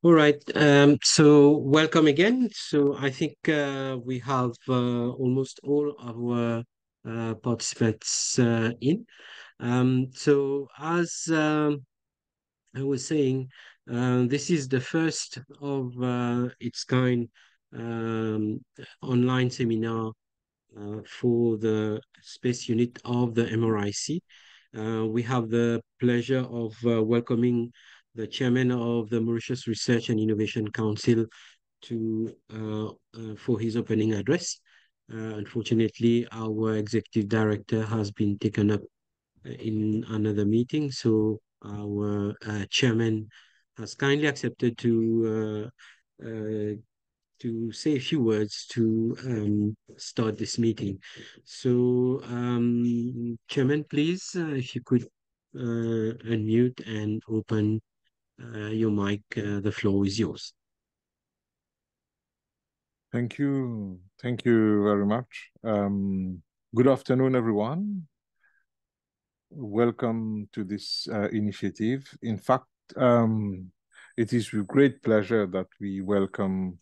All right. So welcome again. So I think we have almost all our participants in. So as I was saying, this is the first of its kind um, online seminar for the space unit of the MRIC. We have the pleasure of welcoming the chairman of the Mauritius Research and Innovation Council for his opening address. Unfortunately, our executive director has been taken up in another meeting, so our chairman has kindly accepted to say a few words to start this meeting. So, Chairman, please, if you could unmute and open your mic, the floor is yours. Thank you. Thank you very much. Good afternoon, everyone. Welcome to this initiative. In fact, it is with great pleasure that we welcome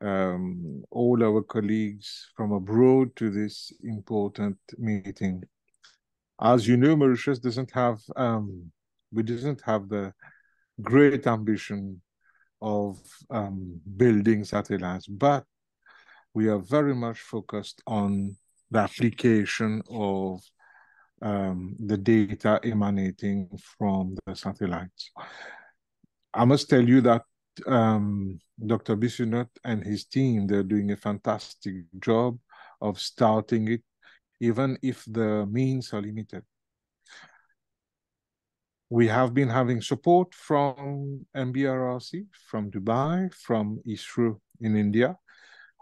all our colleagues from abroad to this important meeting. As you know, Mauritius doesn't have the great ambition of building satellites, but we are very much focused on the application of the data emanating from the satellites. I must tell you that Dr. Bissunot and his team, they're doing a fantastic job of starting it, even if the means are limited. We have been having support from MBRRC, from Dubai, from ISRO in India,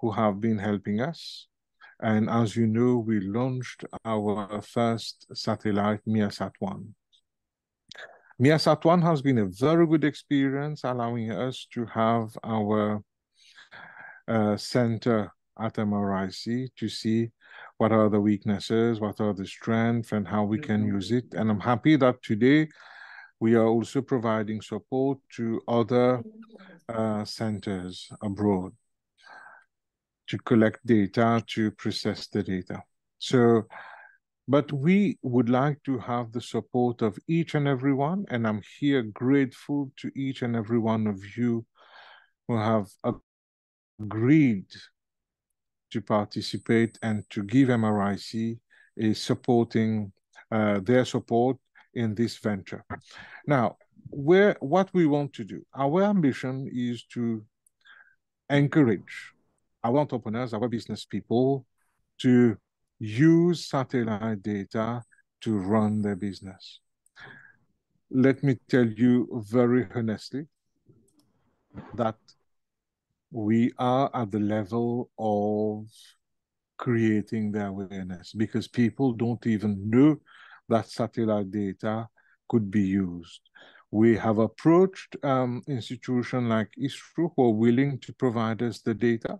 who have been helping us. And as you know, we launched our first satellite, MIASat-1. MIASat-1 has been a very good experience, allowing us to have our center at MRIC to see what are the weaknesses, what are the strengths, and how we can use it. And I'm happy that today we are also providing support to other centers abroad to collect data, to process the data. So, but we would like to have the support of each and every one, and I'm here grateful to each and every one of you who have agreed to participate and to give MRIC their support in this venture. Now, what we want to do, our ambition is to encourage our entrepreneurs, our business people, to use satellite data to run their business. Let me tell you very honestly that we are at the level of creating the awareness because people don't even know that satellite data could be used. We have approached institutions like ISRO who are willing to provide us the data,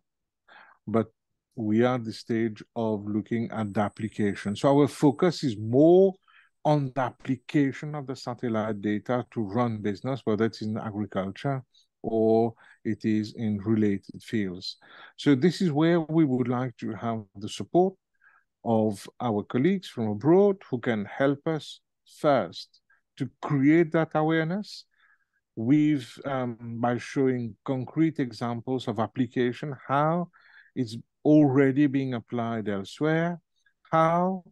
but we are at the stage of looking at the application. So our focus is more on the application of the satellite data to run business, whether it's in agriculture or it is in related fields. So this is where we would like to have the support of our colleagues from abroad who can help us first to create that awareness by showing concrete examples of application, how it's already being applied elsewhere, how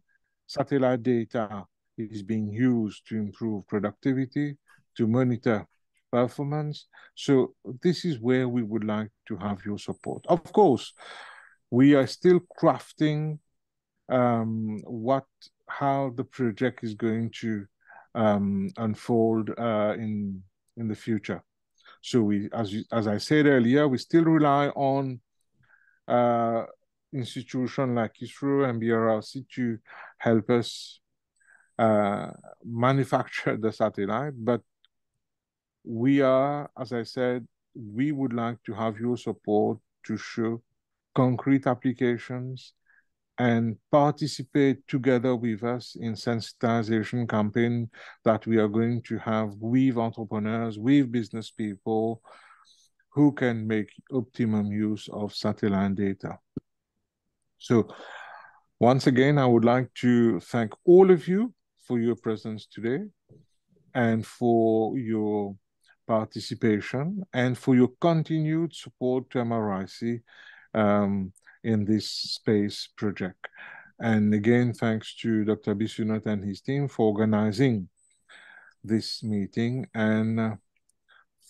satellite data is being used to improve productivity, to monitor performance. So this is where we would like to have your support. Of course, we are still crafting how the project is going to unfold in the future. So as I said earlier, we still rely on institutions like ISRO and BRRC to help us manufacture the satellite. But we are, as I said, we would like to have your support to show concrete applications and participate together with us in sensitization campaign that we are going to have with entrepreneurs, with business people who can make optimum use of satellite data. So once again, I would like to thank all of you for your presence today and for your participation and for your continued support to MRIC in this space project. And again, thanks to Dr. Bisunat and his team for organizing this meeting and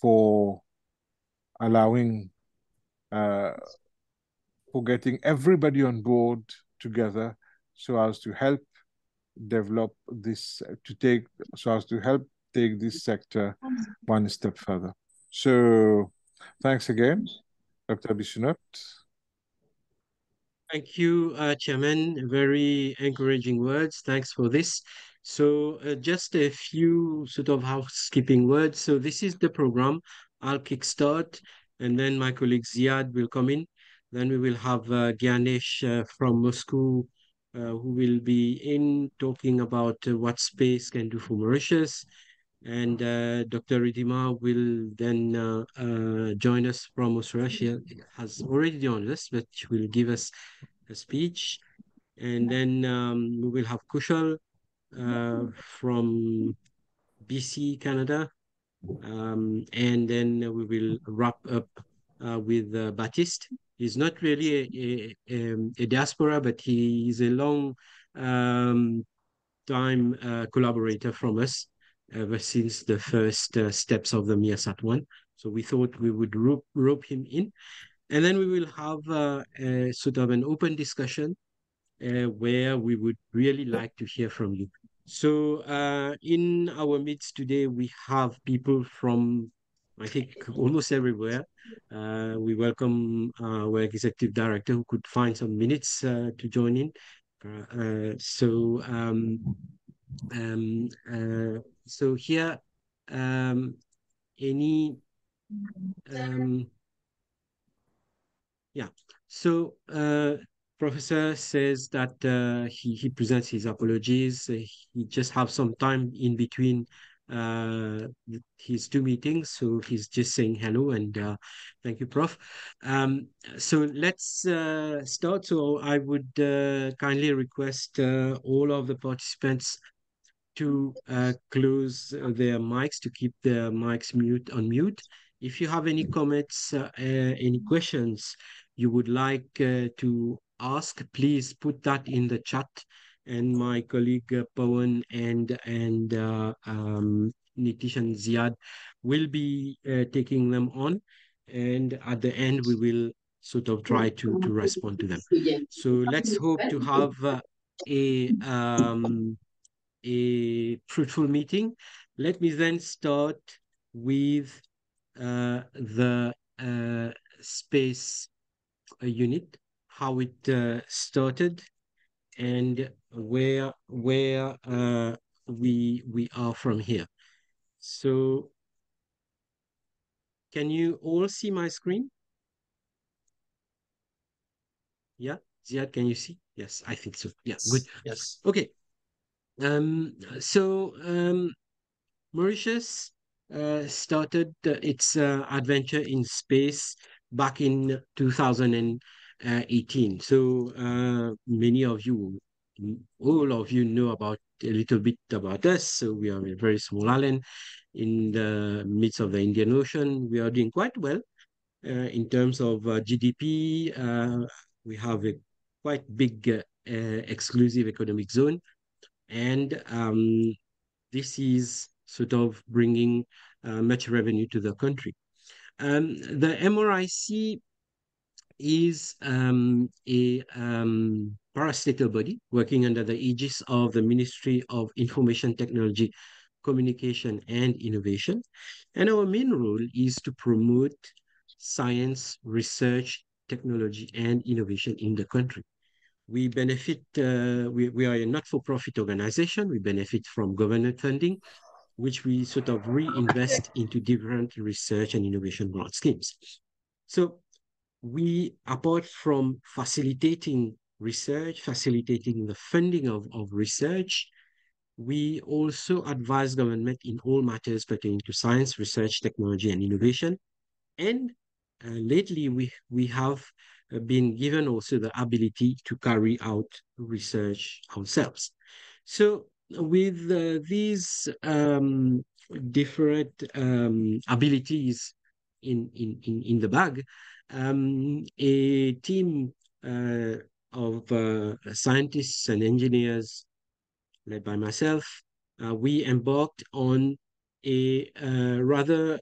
for allowing, for getting everybody on board together so as to help develop this, so as to help take this sector one step further. So thanks again, Dr. Bisunat. Thank you, Chairman. Very encouraging words. Thanks for this. So, just a few sort of housekeeping words. So, this is the program. I'll kickstart, and then my colleague Ziad will come in. Then we will have Gyanesh from Moscow, who will be in talking about what space can do for Mauritius. And Dr. Ridima will then join us from Australia. She has already joined us, but she will give us a speech. And then we will have Kushal from BC, Canada. And then we will wrap up with Baptiste. He's not really a diaspora, but he is a long time collaborator from us ever since the first steps of the MIASAT one. So we thought we would rope him in. And then we will have a sort of an open discussion where we would really like to hear from you. So in our midst today, we have people from, I think, almost everywhere. We welcome our executive director who could find some minutes to join in. So um, uh, so here, any, yeah. So Professor says that he presents his apologies. He just have some time in between his two meetings, so he's just saying hello and thank you, Prof. So let's start. So I would kindly request all of the participants to close their mics, to keep their mics on mute. If you have any comments, any questions you would like to ask, please put that in the chat, and my colleague Pawan and Nitish and Ziad will be taking them on, and at the end we will sort of try to respond to them. So let's hope to have a a fruitful meeting. Let me then start with the space unit, how it started, and where we are from here. So, can you all see my screen? Yeah, Ziad, can you see? Yes, I think so. Yeah, good. Yes. Okay. So Mauritius started its adventure in space back in 2018. So many of you, all of you know about a little bit about us. So we are a very small island in the midst of the Indian Ocean. We are doing quite well in terms of GDP. We have a quite big exclusive economic zone. And this is sort of bringing much revenue to the country. The MRIC is a parastatal body working under the aegis of the Ministry of Information Technology, Communication and Innovation. And our main role is to promote science, research, technology, and innovation in the country. We benefit, we are a not-for-profit organization. We benefit from government funding, which we sort of reinvest into different research and innovation grant schemes. So we, apart from facilitating research, facilitating the funding of research. We also advise government in all matters pertaining to science, research, technology, and innovation. And lately, we have been given also the ability to carry out research ourselves. So with these different abilities in the bag, a team of scientists and engineers led by myself, we embarked on a rather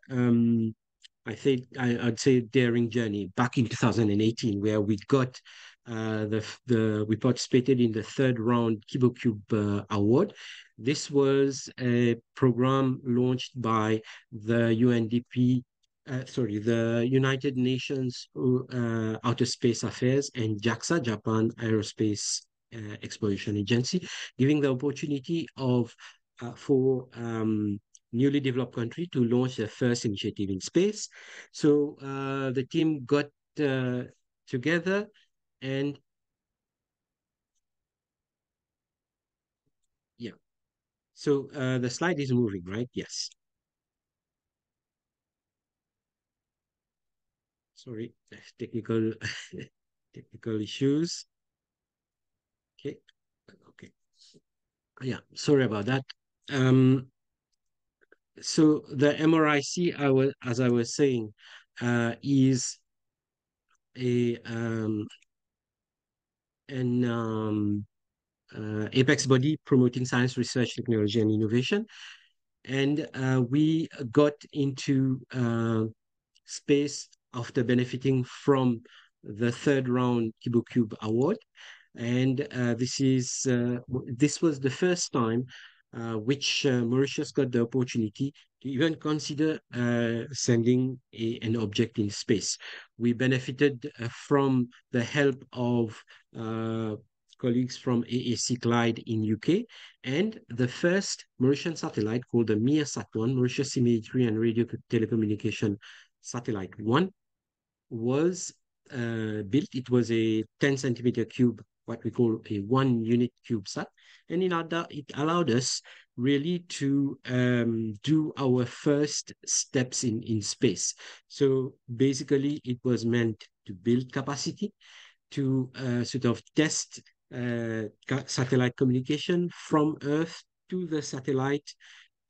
I'd say daring journey back in 2018, where we got we participated in the third round KiboCube award. This was a program launched by the UNDP, the United Nations Outer Space Affairs and JAXA, Japan Aerospace Exploration Agency, giving the opportunity of for newly developed country to launch their first initiative in space. So the team got together and yeah. So the slide is moving, right? Yes. Sorry, technical technical issues. Okay. Okay. Yeah, sorry about that. Um, so the MRIC, as I was saying, is a an apex body promoting science, research, technology, and innovation. And we got into space after benefiting from the third round KiboCube award. And this was the first time which Mauritius got the opportunity to even consider sending an object in space. We benefited from the help of colleagues from AAC Clyde in UK, and the first Mauritian satellite called the MIRSAT-1, Mauritius Imagery and Radio Telecommunication Satellite 1, was built. It was a 10 centimeter cube, what we call a 1 unit CubeSat, and it allowed us really to do our first steps in space. So basically, it was meant to build capacity, to sort of test satellite communication from Earth to the satellite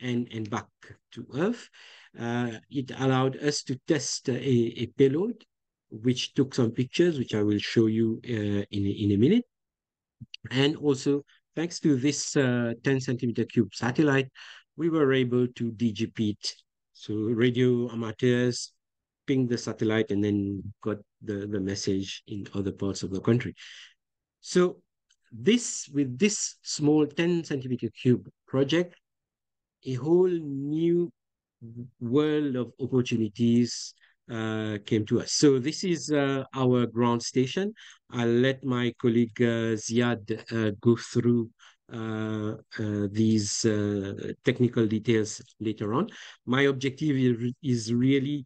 and back to Earth. It allowed us to test a payload, which took some pictures, which I will show you in a minute. And also, thanks to this 10 centimeter cube satellite, we were able to DGP it. So radio amateurs pinged the satellite and then got the message in other parts of the country. So with this small 10 centimeter cube project, a whole new world of opportunities came to us. So this is our ground station. I'll let my colleague Ziad go through these technical details later on. My objective is really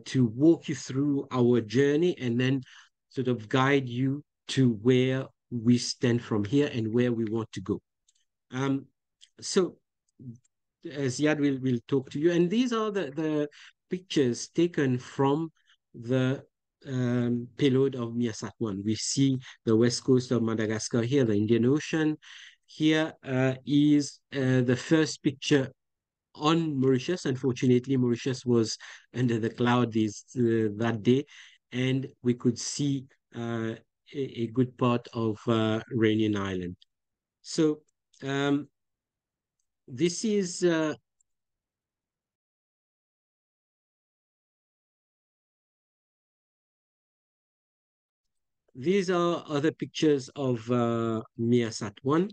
to walk you through our journey and then sort of guide you to where we stand from here and where we want to go. So Ziad will talk to you. And these are the pictures taken from the payload of MIRSAT-1. We see the west coast of Madagascar here, the Indian Ocean. Here is the first picture on Mauritius. Unfortunately, Mauritius was under the cloud that day, and we could see a good part of Reunion Island. So this is these are other pictures of MIRSAT-1.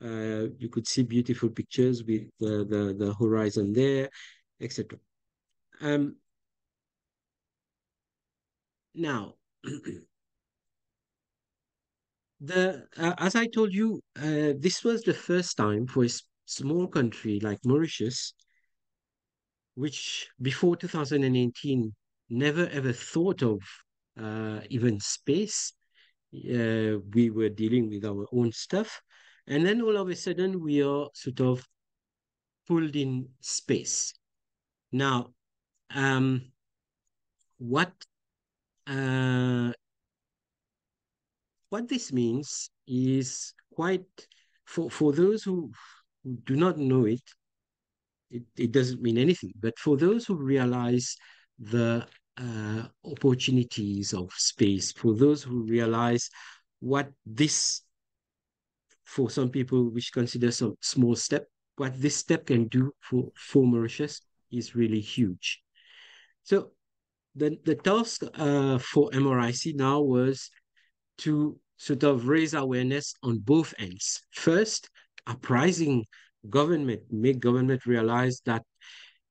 You could see beautiful pictures with the horizon there, etc. Now, as I told you, this was the first time for a small country like Mauritius, which before 2018 never ever thought of even space. we were dealing with our own stuff. And then all of a sudden, we are sort of pulled in space. Now, um, what uh, what this means is quite for those who do not know it, it doesn't mean anything. But for those who realize the opportunities of space, for those who realize what this, for some people, which consider some small step, what this step can do for Mauritius is really huge. So the task for MRIC now was to sort of raise awareness on both ends. First, apprising government, make government realize that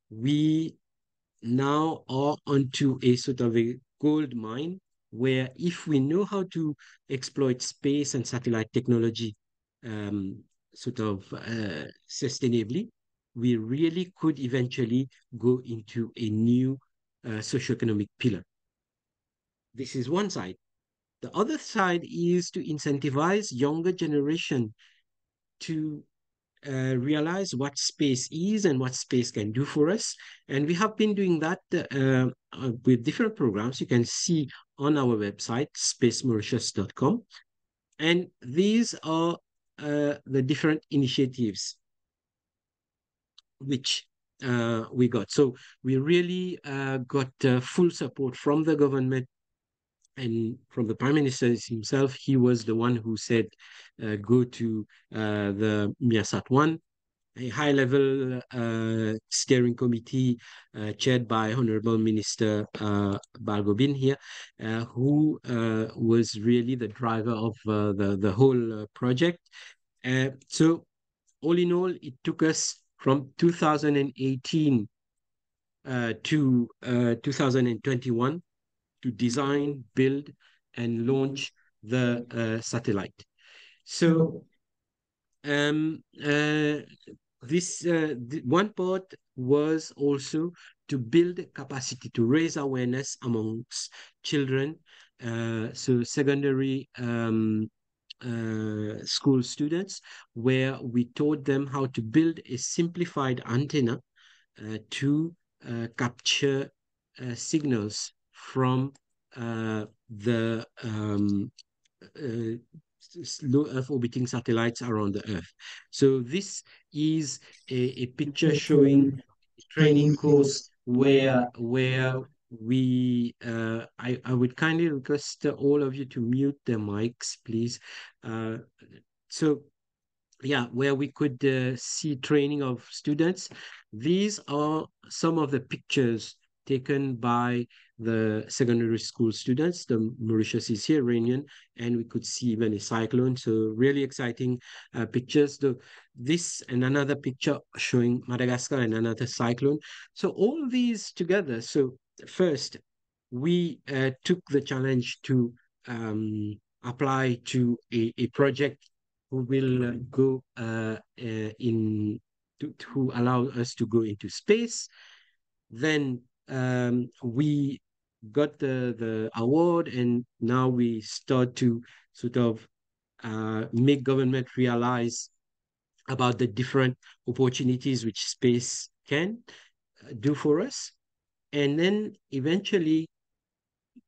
we now are onto a sort of a gold mine where if we know how to exploit space and satellite technology um, sort of sustainably, we really could eventually go into a new socioeconomic pillar. This is one side. The other side is to incentivize younger generation to realize what space is and what space can do for us. And we have been doing that with different programs. You can see on our website, spacemauritius.com. And these are the different initiatives which we got. So we really got full support from the government and from the Prime Minister himself. He was the one who said, go to the Miasat 1, a high-level steering committee chaired by Honorable Minister Balgobin here, who was really the driver of the whole project. So all in all, it took us from 2018 to 2021 to design, build, and launch the satellite. So um, uh, this one part was also to build capacity, to raise awareness amongst children, so secondary school students, where we taught them how to build a simplified antenna to capture signals from the uh, low Earth orbiting satellites around the Earth. So this is a picture showing a training course where we I would kindly request all of you to mute the mics, please. Uh, so yeah, where we could see training of students. These are some of the pictures taken by the secondary school students. The Mauritius is here, Reunion, and we could see even a cyclone. So really exciting pictures. This and another picture showing Madagascar and another cyclone. So all these together. So first, we took the challenge to apply to a project who will go in to allow us to go into space. Then we got the award, and now we start to sort of make government realize about the different opportunities which space can do for us. And then eventually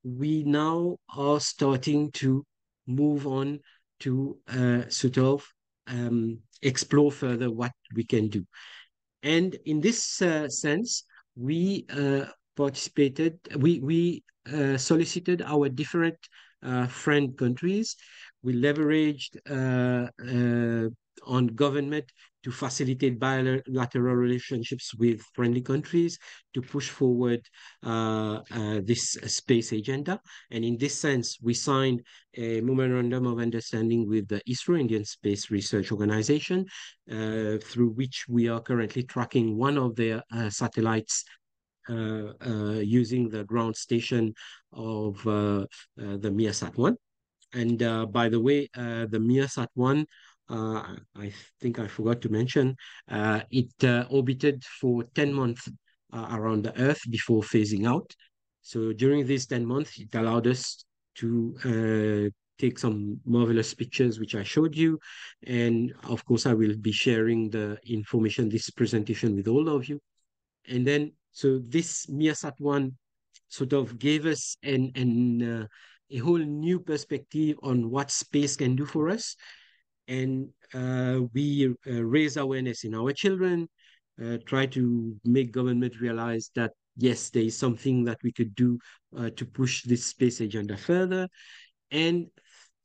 we now are starting to move on to sort of explore further what we can do. And in this sense, we solicited our different friend countries. We leveraged on government to facilitate bilateral relationships with friendly countries to push forward this space agenda. And in this sense, we signed a memorandum of understanding with the ISRO, Indian Space Research Organization, through which we are currently tracking one of their satellites using the ground station of the Miasat 1. And by the way, the Miasat 1, I think I forgot to mention, it orbited for 10 months around the Earth before phasing out. So during these 10 months, it allowed us to take some marvelous pictures, which I showed you. And of course, I will be sharing the information, this presentation with all of you. And then, so this MIASAT-1 sort of gave us a whole new perspective on what space can do for us. And we raise awareness in our children, try to make government realize that, yes, there is something that we could do to push this space agenda further. And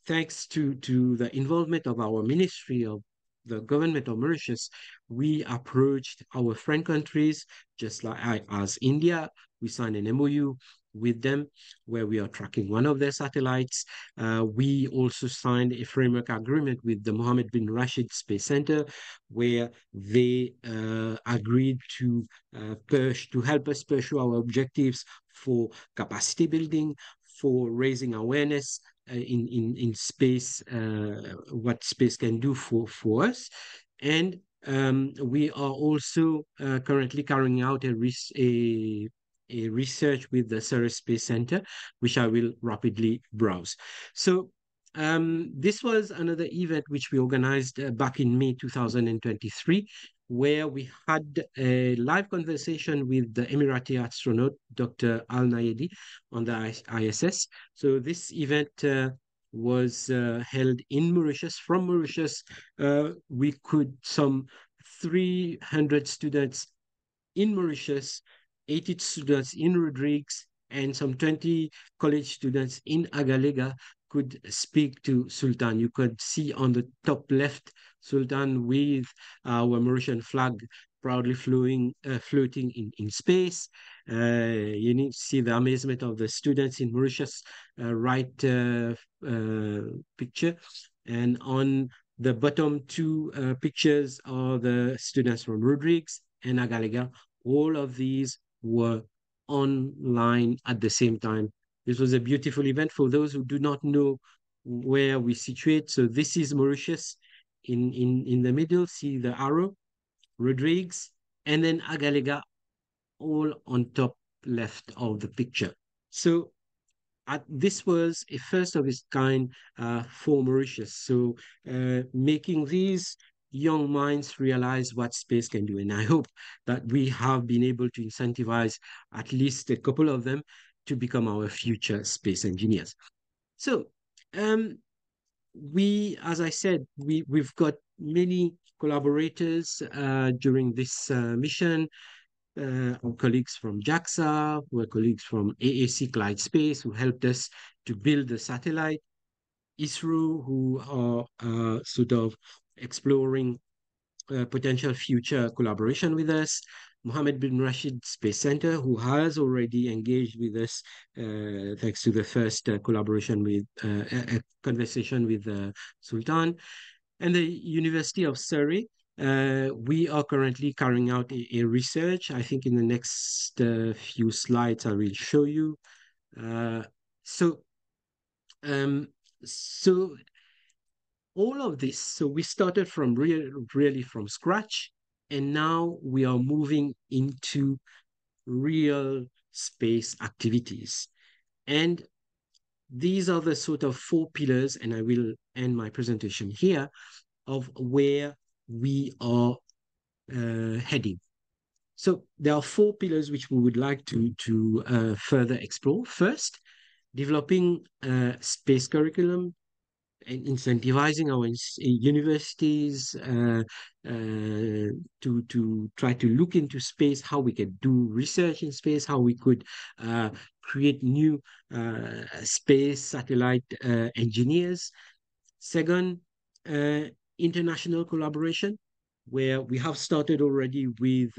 thanks to the involvement of our ministry, of the government of Mauritius, we approached our friend countries, just like as India. We signed an MOU with them where we are tracking one of their satellites. We also signed a framework agreement with the Mohammed bin Rashid Space Center, where they agreed to help us pursue our objectives for capacity building, for raising awareness in space, what space can do for us. And we are also currently carrying out a research with the Surrey Space Center, which I will rapidly browse. So this was another event which we organized back in May 2023, where we had a live conversation with the Emirati astronaut, Dr. Al Nayedi, on the ISS. So this event was held in Mauritius. From Mauritius, we could some 300 students in Mauritius, 80 students in Rodrigues, and some 20 college students in Agalega could speak to Sultan. You could see on the top left Sultan with our Mauritian flag proudly floating in space. You need to see the amazement of the students in Mauritius, right picture. And on the bottom two pictures are the students from Rodrigues and Agalega. All of these were online at the same time. This was a beautiful event for those who do not know where we situate. So this is Mauritius in the middle, see the arrow, Rodrigues, and then Agalega all on top left of the picture. So this was a first of its kind for Mauritius. So making these young minds realize what space can do. And I hope that we have been able to incentivize at least a couple of them to become our future space engineers. So as I said, we've got many collaborators during this mission. Our colleagues from JAXA, our colleagues from AAC Clyde Space, who helped us to build the satellite, ISRO, who are sort of exploring potential future collaboration with us, Mohammed bin Rashid Space Center, who has already engaged with us thanks to the first collaboration with a conversation with Sultan, and the University of Surrey. We are currently carrying out a research. I think in the next few slides, I will show you. Uh, so, um, so all of this, so we started from really from scratch, and now we are moving into real space activities. And these are the sort of four pillars, and I will end my presentation here, of where we are heading. So there are four pillars which we would like to further explore. First, developing a space curriculum and incentivizing our universities to try to look into space, how we can do research in space, how we could create new space satellite engineers. Second, international collaboration, where we have started already with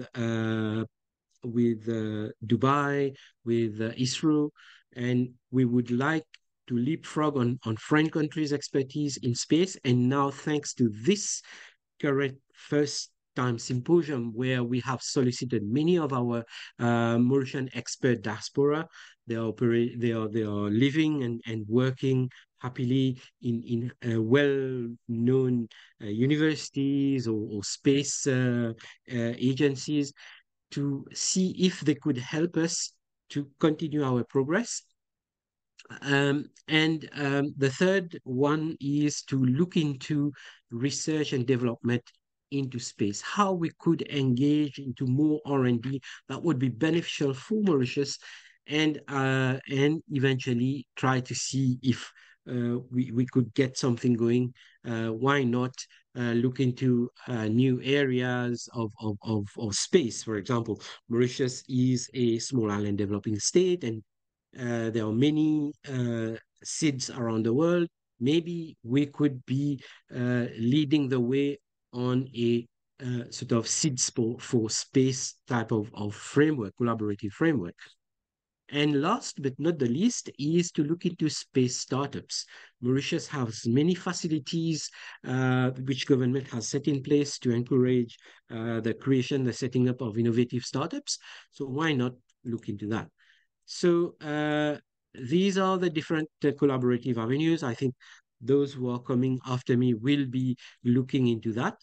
Dubai, with ISRO, and we would like to leapfrog on foreign countries' expertise in space. And now, thanks to this current first time symposium, where we have solicited many of our Mauritian expert diaspora, they are living and working happily in well-known universities or space agencies, to see if they could help us to continue our progress. The third one is to look into research and development into space, how we could engage into more R&D that would be beneficial for Mauritius, and eventually try to see if we could get something going. Why not look into new areas of space? For example, Mauritius is a small island developing state, and there are many SIDS around the world. Maybe we could be leading the way on a sort of SIDS for space type of framework, collaborative framework. And last but not the least is to look into space startups. Mauritius has many facilities which government has set in place to encourage the creation, the setting up of innovative startups. So why not look into that? So these are the different collaborative avenues. I think those who are coming after me will be looking into that.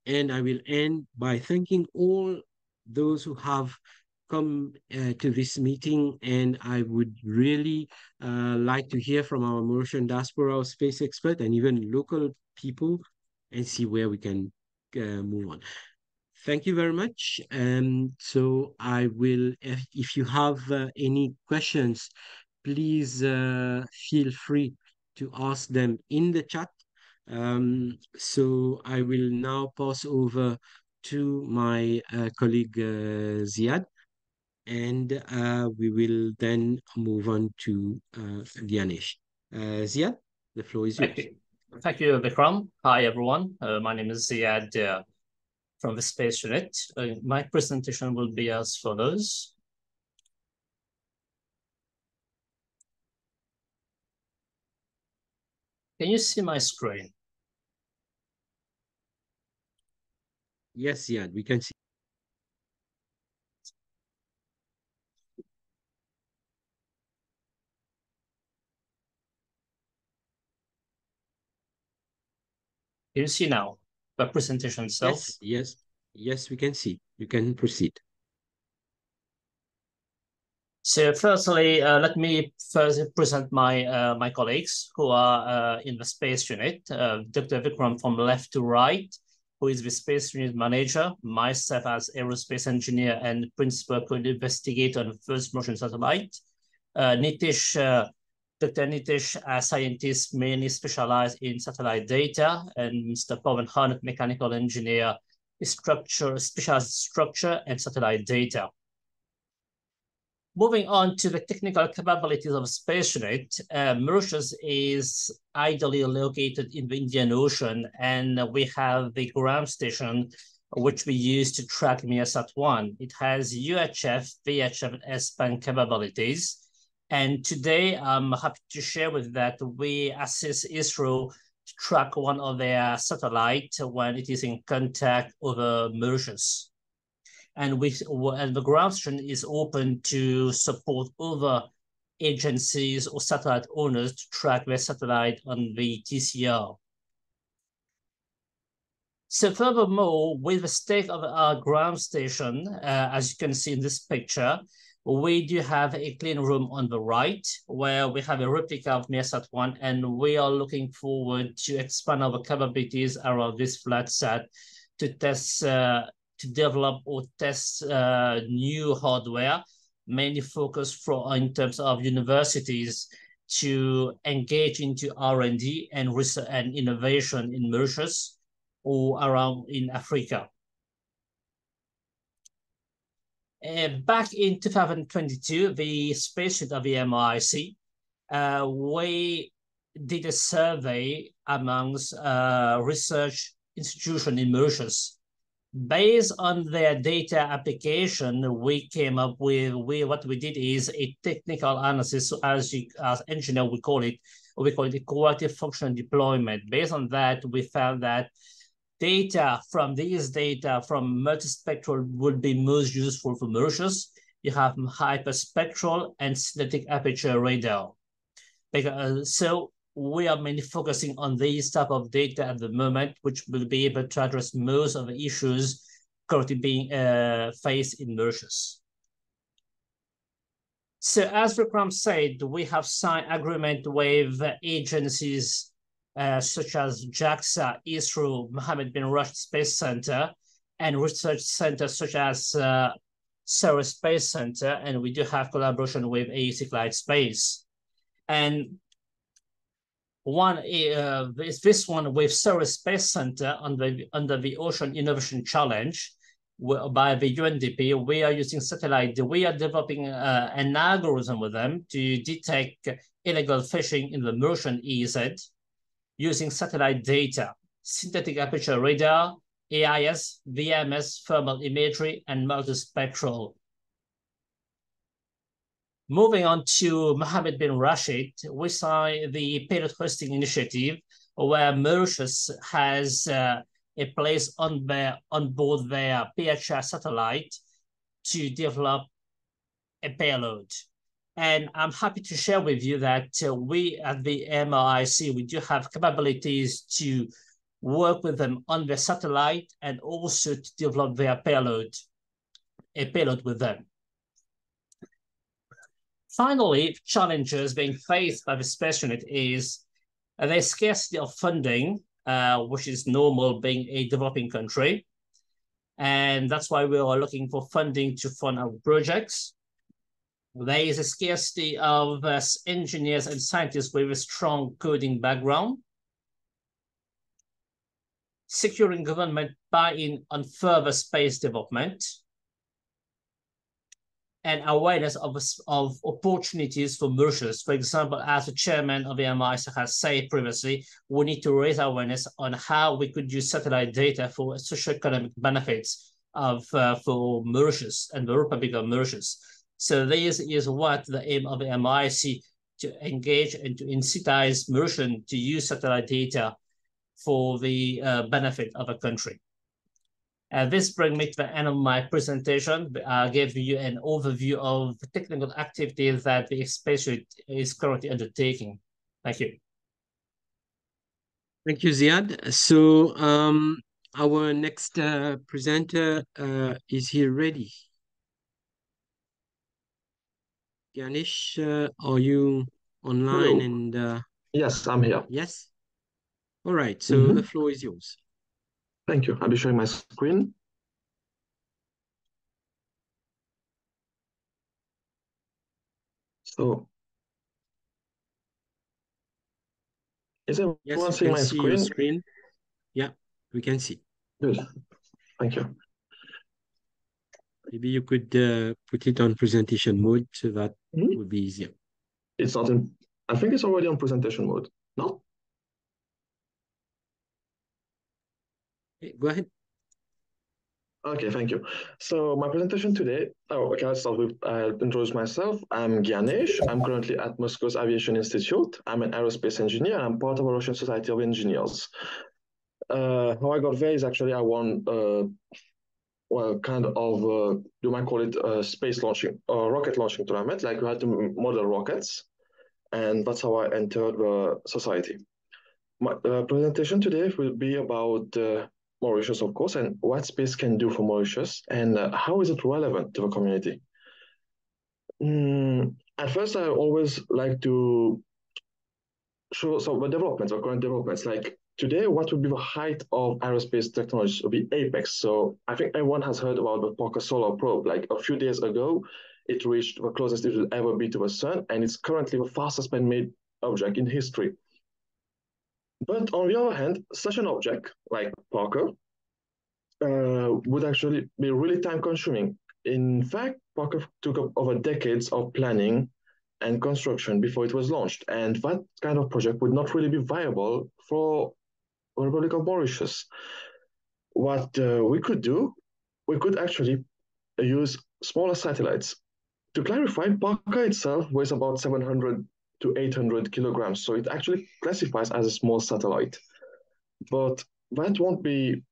And I will end by thanking all those who have come to this meeting. And I would really like to hear from our Mauritian diaspora space expert and even local people and see where we can move on. Thank you very much. So I will, if you have any questions, please feel free to ask them in the chat. So I will now pass over to my colleague Ziad, and we will then move on to Dianesh. Ziad, the floor is yours. Thank you, Vikram. Hi, everyone. My name is Ziad from the Space Unit. My presentation will be as follows. Can you see my screen? Yes, Ziad, we can see. Can you see now the presentation itself? Yes, we can see. You can proceed. So firstly, let me first present my colleagues who are in the Space Unit. Dr. Vikram from left to right, who is the Space Unit Manager, myself as Aerospace Engineer and Principal Co-Investigator on the first Mauritian satellite. Nitish, Dr. Nitish, a scientist mainly specialized in satellite data, and Mr. Pawan Khan, Mechanical Engineer, specialized structure and satellite data. Moving on to the technical capabilities of Space Unit, Mauritius is ideally located in the Indian Ocean, and we have the ground station which we use to track MEASAT-1. It has UHF, VHF, and S-band capabilities. And today, I'm happy to share with that we assist ISRO to track one of their satellites when it is in contact over Mauritius. And the ground station is open to support other agencies or satellite owners to track their satellite on the TCR. So furthermore, with the state of our ground station, as you can see in this picture, we do have a clean room on the right where we have a replica of MEASAT-1, and we are looking forward to expand our capabilities around this flat sat to test, to develop or test new hardware, mainly focused in terms of universities to engage into R&D and research and innovation in Mauritius or around in Africa. Back in 2022, the Space Unit of the MRIC, we did a survey amongst research institutions in Mauritius. Based on their data application, we came up with, what we did is a technical analysis, as engineer we call it a cooperative functional deployment. Based on that, we found that data from multispectral would be most useful for Mauritius. You have hyperspectral and synthetic aperture radar. So we are mainly focusing on these type of data at the moment, which will be able to address most of the issues currently being faced in Mauritius. So as Vikram said, we have signed agreement with agencies such as JAXA, ISRO, Mohammed bin Rashid Space Center, and research centers such as Sarah Space Center, and we do have collaboration with AEC Clyde Space. And one is this one with Sarah Space Center under the Ocean Innovation Challenge by the UNDP. We are using satellite. We are developing an algorithm with them to detect illegal fishing in the Mauritian EEZ using satellite data, synthetic aperture radar, AIS, VMS, thermal imagery, and multispectral. Moving on to Mohammed bin Rashid, we signed the payload hosting initiative where Mauritius has a place on board their PHR satellite to develop a payload. And I'm happy to share with you that we at the MRIC, we do have capabilities to work with them on the satellite and also to develop their payload, a payload with them. Finally, challenges being faced by the space unit is the scarcity of funding, which is normal being a developing country. And that's why we are looking for funding to fund our projects. There is a scarcity of engineers and scientists with a strong coding background. Securing government buy-in on further space development. And awareness of opportunities for Mauritius. For example, as the chairman of the MRIC has said previously, we need to raise awareness on how we could use satellite data for socio-economic benefits for Mauritius and the Republic of Mauritius. So this is what the aim of the MRIC, to engage and to incentivize Mauritian to use satellite data for the benefit of a country. This brings me to the end of my presentation. I gave you an overview of the technical activities that the space unit is currently undertaking. Thank you. Thank you, Ziad. So our next presenter is here ready. Ganesh, are you online? Hello. And yes, I'm here. yes? All right, so the floor is yours. Thank you. I'll be showing my screen. So, is everyone Yes, seeing we my can see your screen? screen. Yeah, we can see. Good. Thank you. Maybe you could put it on presentation mode so that would be easier. It's not in, I think it's already on presentation mode. No? Okay, go ahead. Okay, thank you. So my presentation today, okay, I'll introduce myself. I'm Ganesh. I'm currently at Moscow's Aviation Institute. I'm an aerospace engineer. I'm part of a Russian Society of Engineers. How I got there is actually I won, well, kind of, you might call it a space launching, rocket launching tournament. Like we had to model rockets, and that's how I entered the society. My presentation today will be about Mauritius, of course, and what space can do for Mauritius, and how is it relevant to the community. At first, I always like to show some of the developments, or current developments. Like today, what would be the height of aerospace technology? Would be apex. So I think everyone has heard about the Parker Solar Probe. Like a few days ago, it reached the closest it will ever be to the sun, and it's currently the fastest man-made object in history. But on the other hand, such an object like Parker would actually be really time consuming. In fact, Parker took up over decades of planning and construction before it was launched. And that kind of project would not really be viable for the Republic of Mauritius. What we could do, we could actually use smaller satellites. To clarify, Parker itself weighs about 700 to 800 kilograms. So it actually classifies as a small satellite. But that won't be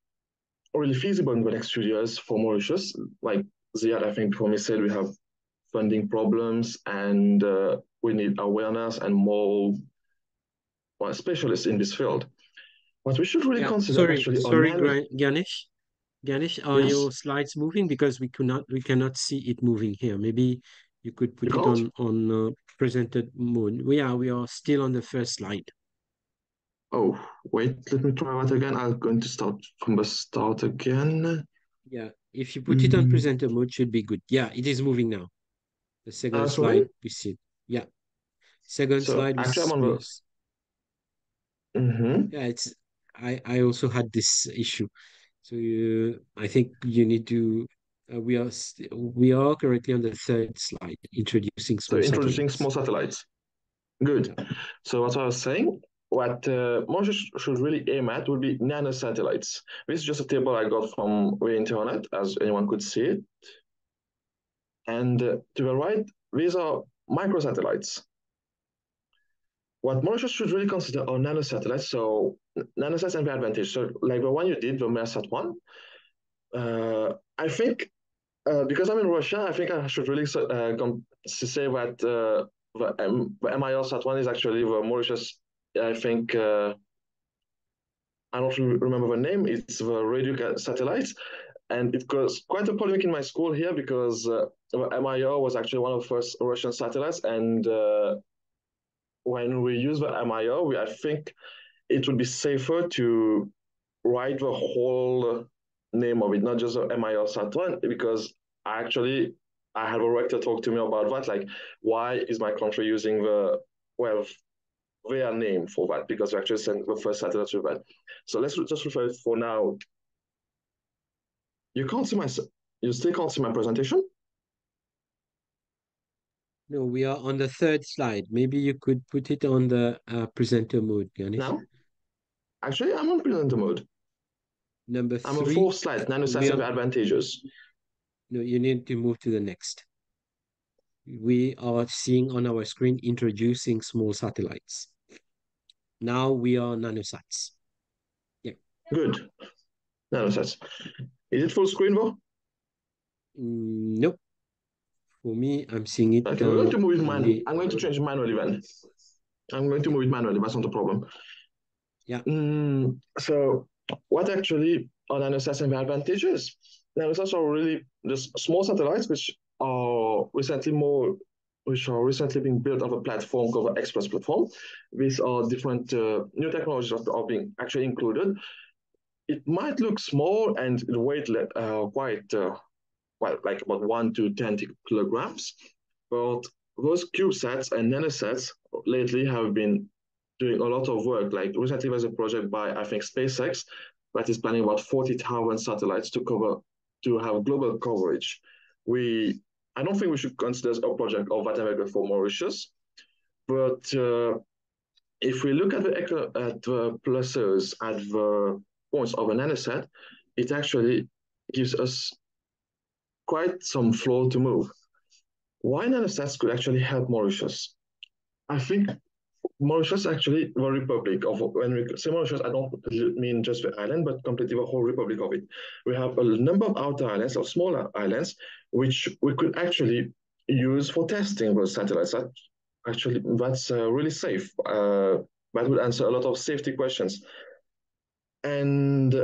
really feasible in the next few years for Mauritius. Like Ziad, I think before me said, we have funding problems and we need awareness and more specialists in this field. But we should really consider Sorry, Ganesh. Ganesh, are Yes? your slides moving? Because we cannot see it moving here. Maybe You could put You it can't? on presented mode. We are still on the first slide. Oh, wait, let me try that again. I'm going to start from the start again. Yeah, if you put it on presenter mode, should be good. Yeah, it is moving now. The second That's moving? slide we see. Yeah, second So slide actually, I'm on the. yeah, it's I also had this issue. So I think you need to. We are currently on the third slide, introducing So small introducing satellites. small satellites. Good. Yeah. So what I was saying, what Mauritius should really aim at would be nanosatellites. This is just a table I got from the internet, as anyone could see it. And to the right, these are microsatellites. What Mauritius should really consider are nanosatellites. So nanosats and the advantage. So like the one you did, the MERSAT one, I think because I'm in Russia, I think I should really say that the MIR one is actually the Mauritius. I think I don't remember the name. It's the radio satellite, and it was quite a polemic in my school here because the MIR was actually one of the first Russian satellites, and when we use the MIR, I think it would be safer to write the whole name of it, not just the MIR Sat one, because I had a rector talk to me about that, like why is my country using well their name for that, because we actually sent the first satellite to that. So let's just refer it for now. You can't see you still can't see my presentation? No, we are on the third slide. Maybe you could put it on the presenter mode, Ganesh. Now? Actually, I'm on presenter mode. Number I'm on 3. fourth slide, nanosats and advantages. No, you need to move to the next. We are seeing on our screen introducing small satellites. Now we are nanosats. Yeah. Good. Nanosats. Is it full screen though? Nope. For me, I'm seeing it. Okay, we're going to move it manually. only. I'm going to change it manually then. I'm going to move it manually. That's not a problem. Yeah. So what actually are nanosats and their advantages? Nanosats are really just small satellites which are recently being built on a platform called the Express platform. These are different new technologies that are being actually included. It might look small and the weight quite well, like about 1 to 10 kilograms, but those CubeSats and nanosats lately have been doing a lot of work. Like recently, there's a project by I think SpaceX that is planning about 40,000 satellites to have global coverage. I don't think we should consider a project of that magnitude for Mauritius, but if we look at the pluses at the points of a nanosat, it actually gives us quite some floor to move. Why nanosats could actually help Mauritius? I think Mauritius actually the republic of when we say Mauritius, I don't mean just the island, but completely the whole republic of it. We have a number of outer islands or smaller islands which we could actually use for testing those satellites. That's really safe. That would answer a lot of safety questions. And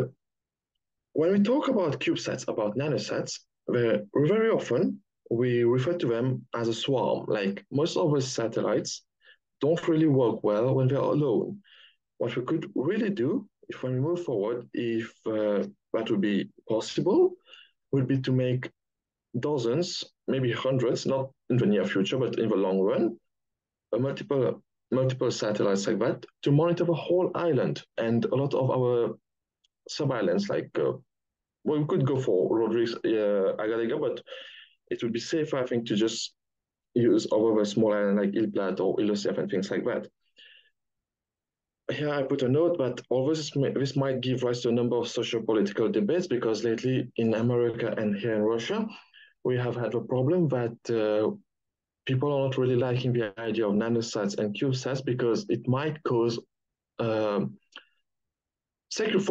when we talk about CubeSats, about nanosats, very often we refer to them as a swarm. Like most of the satellites don't really work well when they're alone. What we could really do, if when we move forward, if that would be possible, would be to make dozens, maybe hundreds, not in the near future, but in the long run, multiple satellites like that to monitor the whole island and a lot of our sub-islands. Like, well, we could go for Rodrigues, Agalega, but it would be safer, I think, to just use over a small island like Il Plat or Ilocef and things like that. Here I put a note that although this might give rise to a number of socio-political debates, because lately in America and here in Russia, we have had a problem that people are not really liking the idea of nanosats and CubeSats because it might cause for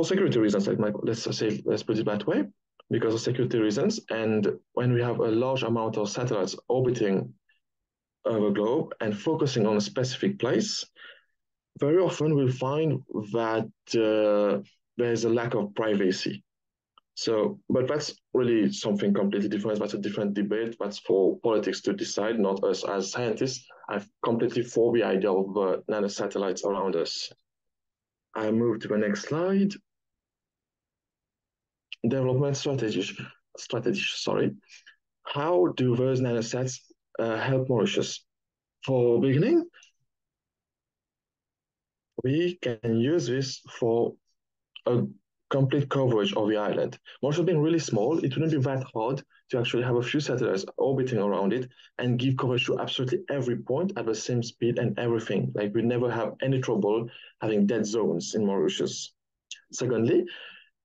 security reasons, like let's put it that way, because of security reasons. And when we have a large amount of satellites orbiting the globe and focusing on a specific place, very often we'll find that there's a lack of privacy. So, but that's really something completely different. That's a different debate. That's for politics to decide, not us as scientists. I've completely for the idea of nanosatellites around us. I move to the next slide. Development strategies, sorry. How do those nanosats help Mauritius? For beginning, we can use this for a complete coverage of the island. Mauritius being really small, it wouldn't be that hard to actually have a few satellites orbiting around it and give coverage to absolutely every point at the same speed and everything. Like we never have any trouble having dead zones in Mauritius. Secondly,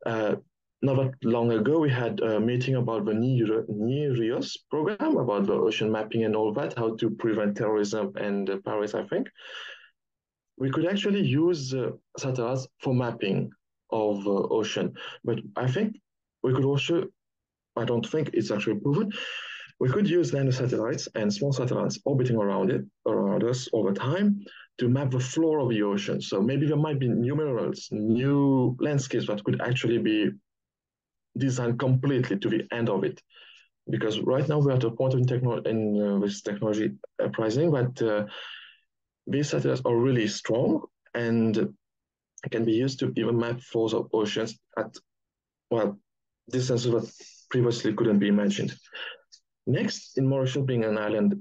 not that long ago, we had a meeting about the NIRIOS program, about the ocean mapping and all that, how to prevent terrorism and pirates, I think. We could actually use satellites for mapping of ocean. But I think we could also, I don't think it's actually proven, we could use nanosatellites and small satellites orbiting around us over time to map the floor of the ocean. So maybe there might be new minerals, new landscapes that could actually be designed completely to the end of it. Because right now we're at a point in this technology pricing that these satellites are really strong and can be used to even map floors of oceans at, well, distances that previously couldn't be imagined. Next, in Mauritius being an island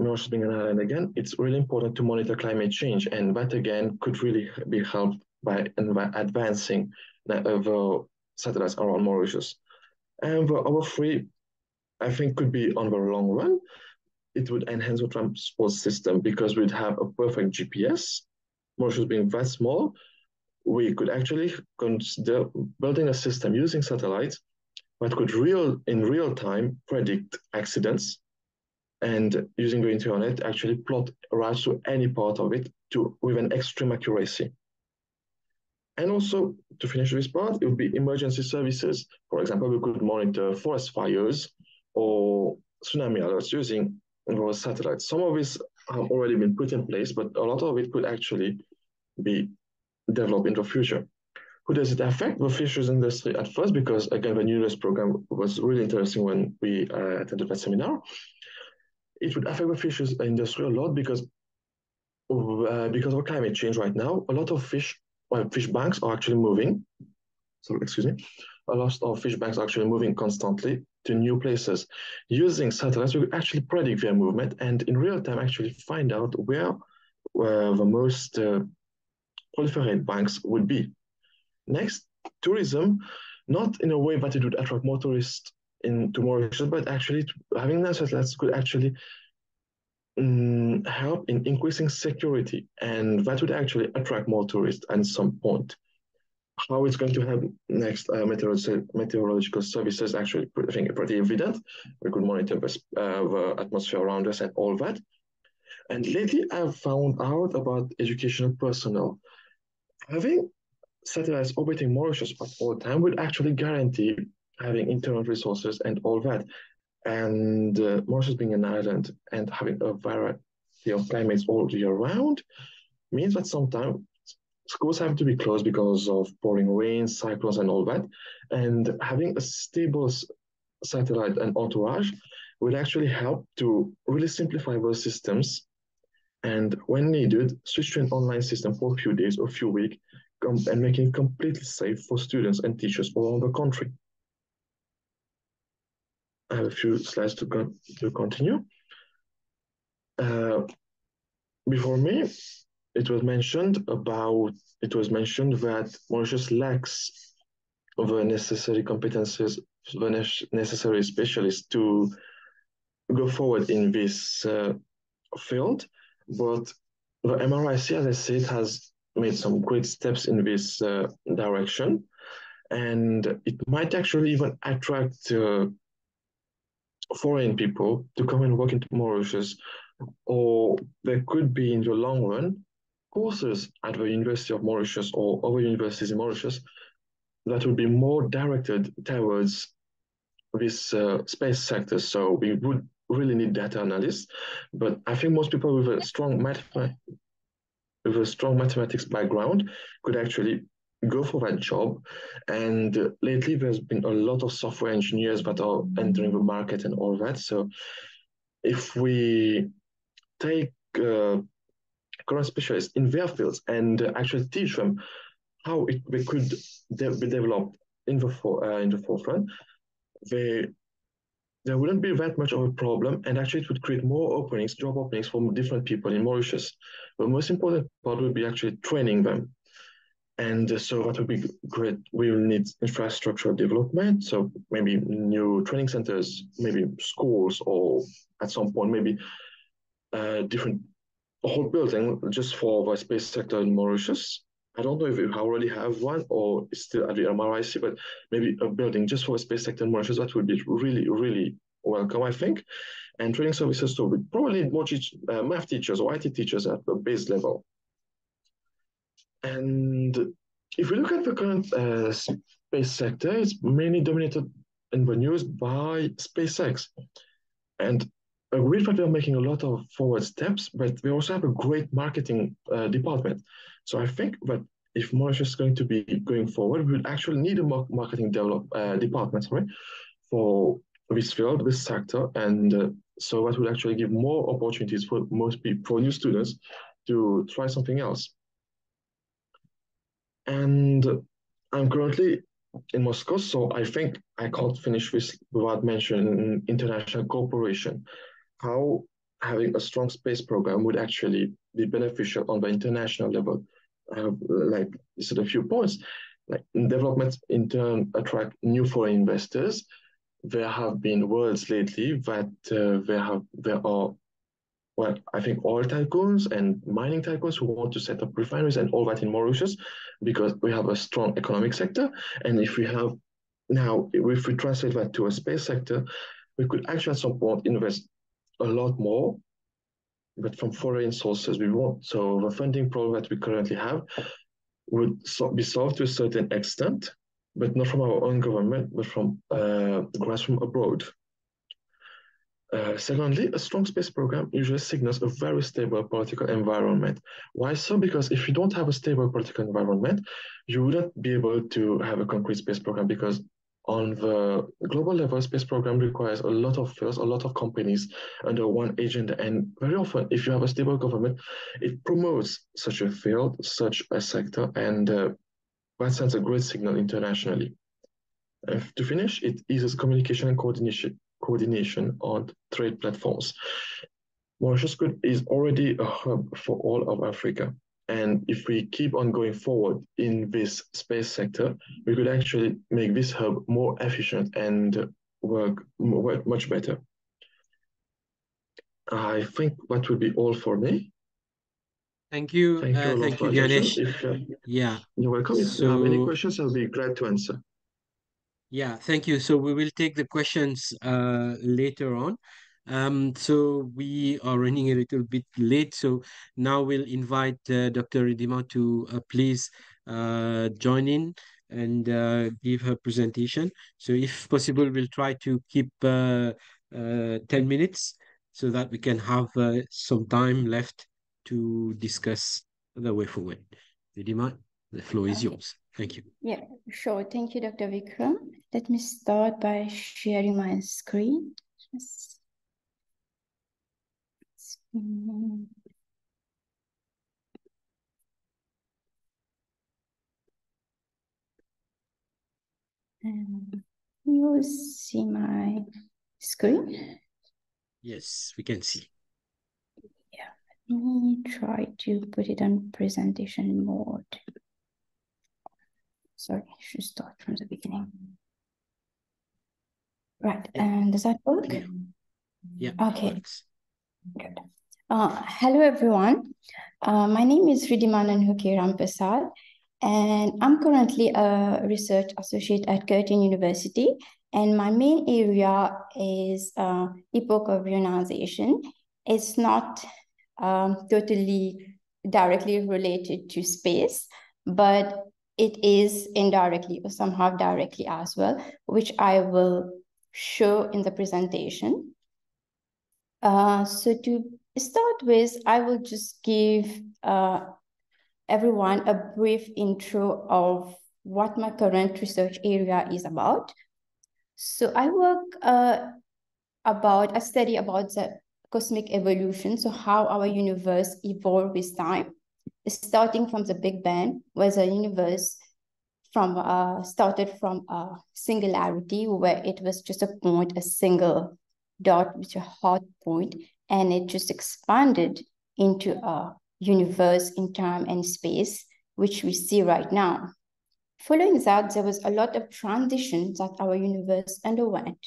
again, it's really important to monitor climate change, and that again could really be helped by advancing the satellites around Mauritius. And the other three, I think, could be on the long run. It would enhance the transport system because we'd have a perfect GPS. Mauritius being that small, we could actually consider building a system using satellites that could in real time predict accidents and using the internet actually plot routes to any part of it with an extreme accuracy. And also, to finish this part, it would be emergency services. For example, we could monitor forest fires or tsunami alerts using those satellites. Some of this have already been put in place, but a lot of it could actually be developed in the future. Who does it affect? The fisheries industry at first, because again, the NIRIOS program was really interesting when we attended that seminar. It would affect the fisheries industry a lot because of climate change right now. A lot of fish banks are actually moving. So, excuse me. A lot of fish banks are actually moving constantly to new places. Using satellites, we could actually predict their movement and in real time actually find out where the most proliferate banks would be. Next, tourism, not in a way that it would attract more tourists into Mauritius, but actually having satellites could actually help in increasing security, and that would actually attract more tourists at some point. How it's going to help next meteorological services, actually, I think pretty evident. We could monitor the atmosphere around us and all that. And lately, I've found out about educational personnel. Having satellites orbiting Mauritius at all time would actually guarantee having internet resources and all that. And Mauritius being an island and having a variety of climates all year round means that sometimes schools have to be closed because of pouring rain, cyclones, and all that. And having a stable satellite and entourage will actually help to really simplify those systems. And when needed, switch to an online system for a few days or a few weeks and making it completely safe for students and teachers all around the country. I have a few slides to continue. Before me, it was mentioned that Mauritius lacks the necessary competences, the necessary specialists to go forward in this field. But the MRIC, as I said, has made some great steps in this direction, and it might actually even attract foreign people to come and work into Mauritius, or there could be in the long run courses at the University of Mauritius or other universities in Mauritius that would be more directed towards this space sector. So we would really need data analysts, but I think most people with a strong mathematics background could actually go for that job. And lately, there's been a lot of software engineers that are entering the market and all that. So if we take current specialists in their fields and actually teach them how they could be developed in the forefront, there wouldn't be that much of a problem, and actually it would create more openings, job openings for different people in Mauritius. The most important part would be actually training them. And so that would be great. We will need infrastructure development, so maybe new training centers, maybe schools, or at some point maybe different a whole building just for the space sector in Mauritius. I don't know if you already have one or it's still at the MRIC, but maybe a building just for the space sector in Mauritius, that would be really, really welcome, I think. And training services too. We probably need more math teachers or IT teachers at the base level. And if we look at the current space sector, it's mainly dominated in the news by SpaceX. And I agree that they're making a lot of forward steps, but they also have a great marketing department. So I think that if Mauritius is going to be going forward, we would actually need a marketing department, for this field, this sector, and so that would actually give more opportunities for most people, for new students, to try something else. And I'm currently in Moscow, so I think I can't finish this without mentioning international cooperation. How having a strong space program would actually be beneficial on the international level. Like, this are a few points. Like, development in turn attract new foreign investors. There have been words lately that there are, well, I think oil tycoons and mining tycoons who want to set up refineries and all that in Mauritius, because we have a strong economic sector. And if we translate that to a space sector, we could actually at some point invest a lot more, but from foreign sources we want. So the funding problem that we currently have would be solved to a certain extent, but not from our own government, but from grants from abroad. Secondly, a strong space program usually signals a very stable political environment. Why so? Because if you don't have a stable political environment, you wouldn't be able to have a concrete space program, because on the global level, space program requires a lot of fields, a lot of companies under one agenda. And very often, if you have a stable government, it promotes such a field, such a sector, and that sends a great signal internationally. To finish, it eases communication and coordination on trade platforms. Mauritius is already a hub for all of Africa. And if we keep on going forward in this space sector, we could actually make this hub more efficient and work much better. I think that would be all for me. Thank you. Thank you a lot for Ganesh. Yeah. You're welcome. If you have any questions, I'll be glad to answer. Yeah, thank you. So we will take the questions later on. So we are running a little bit late. So now we'll invite Dr. Ridhima to please join in and give her presentation. So if possible, we'll try to keep 10 minutes so that we can have some time left to discuss the way forward. Ridhima, the floor is yours. Thank you. Yeah, sure. Thank you, Dr. Vikram. Let me start by sharing my screen. You see my screen? Yes, we can see. Yeah, let me try to put it on presentation mode. Sorry, I should start from the beginning. Right, and does that work? Yeah. Okay. Good. Hello, everyone. My name is Ridhima Prasad, and I'm currently a research associate at Curtin University. And my main area is epoch of ionization. It's not totally directly related to space, but it is indirectly or somehow directly as well, which I will show in the presentation. So to start with, I will just give everyone a brief intro of what my current research area is about. So I work about a study about the cosmic evolution, so how our universe evolved with time, starting from the Big Bang, where the universe started from a singularity, where it was just a point, a single dot, which is a hot point, and it just expanded into a universe in time and space, which we see right now. Following that, there was a lot of transitions that our universe underwent.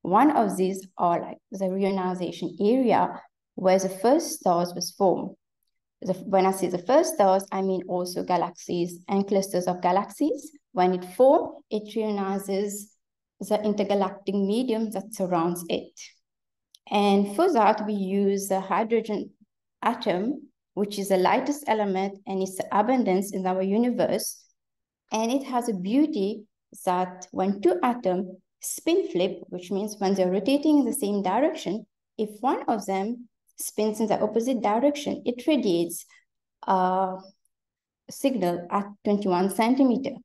One of these are like the reionization area, where the first stars was formed. When I say the first stars, I mean also galaxies and clusters of galaxies. When it forms, it reionizes the intergalactic medium that surrounds it. And for that, we use the hydrogen atom, which is the lightest element and its abundance in our universe. And it has a beauty that when two atoms spin flip, which means when they're rotating in the same direction, if one of them spins in the opposite direction, it radiates a signal at 21 centimeters.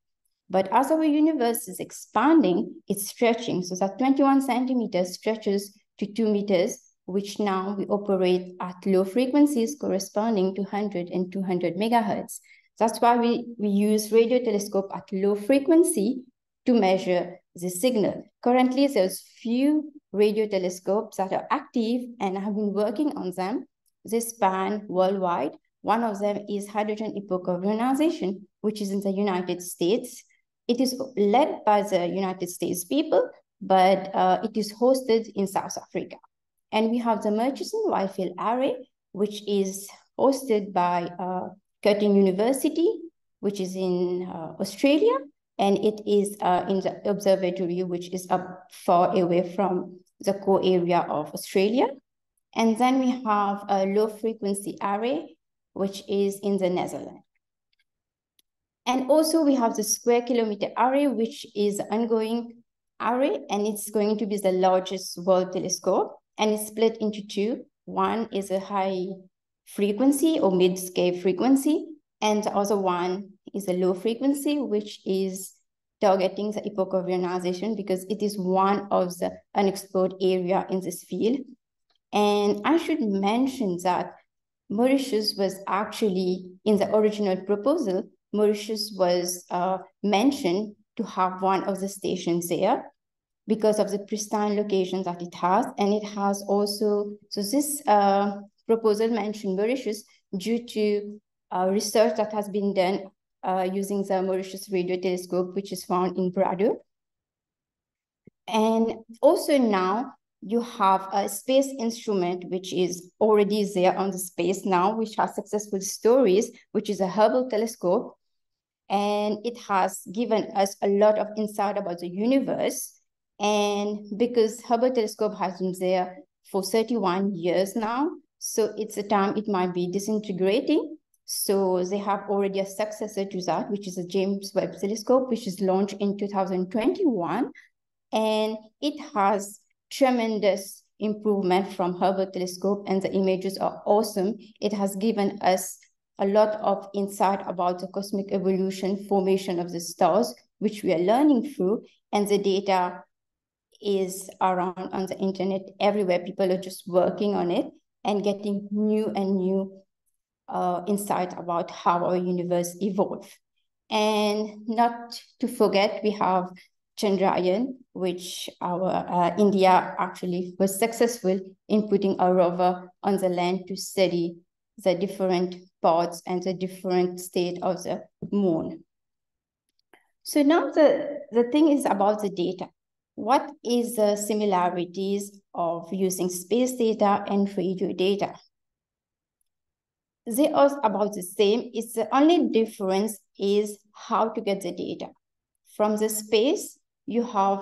But as our universe is expanding, it's stretching. So that 21 centimeters stretches to 2 meters, which now we operate at low frequencies corresponding to 100 and 200 megahertz. That's why we use radio telescope at low frequency to measure the signal. Currently, there's few radio telescopes that are active and have been working on them. They span worldwide. One of them is Hydrogen Epoch of Reionization, which is in the United States. It is led by the United States people, but it is hosted in South Africa. And we have the Murchison Wide-Field Array, which is hosted by Curtin University, which is in Australia, and it is in the observatory, which is up far away from the core area of Australia. And then we have a low frequency array, which is in the Netherlands. And also we have the Square Kilometer Array, which is an ongoing array, and it's going to be the largest world telescope, and it's split into two. One is a high frequency or mid-scale frequency, and the other one is a low frequency, which is targeting the epoch of reionization because it is one of the unexplored area in this field. And I should mention that Mauritius was actually, in the original proposal, Mauritius was mentioned to have one of the stations there because of the pristine location that it has. And it has also, so this proposal mentioned Mauritius due to research that has been done using the Mauritius radio telescope, which is found in Brado. And also now you have a space instrument, which is already there on the space now, which has successful stories, which is a Hubble telescope. And it has given us a lot of insight about the universe. And because Hubble telescope has been there for 31 years now, so it's a time it might be disintegrating. So they have already a successor to that, which is a James Webb telescope, which is launched in 2021. And it has tremendous improvement from Hubble telescope, and the images are awesome. It has given us a lot of insight about the cosmic evolution, formation of the stars, which we are learning through, and the data is around on the internet everywhere. People are just working on it and getting new and new insight about how our universe evolved. And not to forget, we have Chandrayaan, which our India actually was successful in putting a rover on the land to study the different parts and the different state of the moon. So now the thing is about the data. What is the similarities of using space data and radio data? They are about the same. It's the only difference is how to get the data. From the space, you have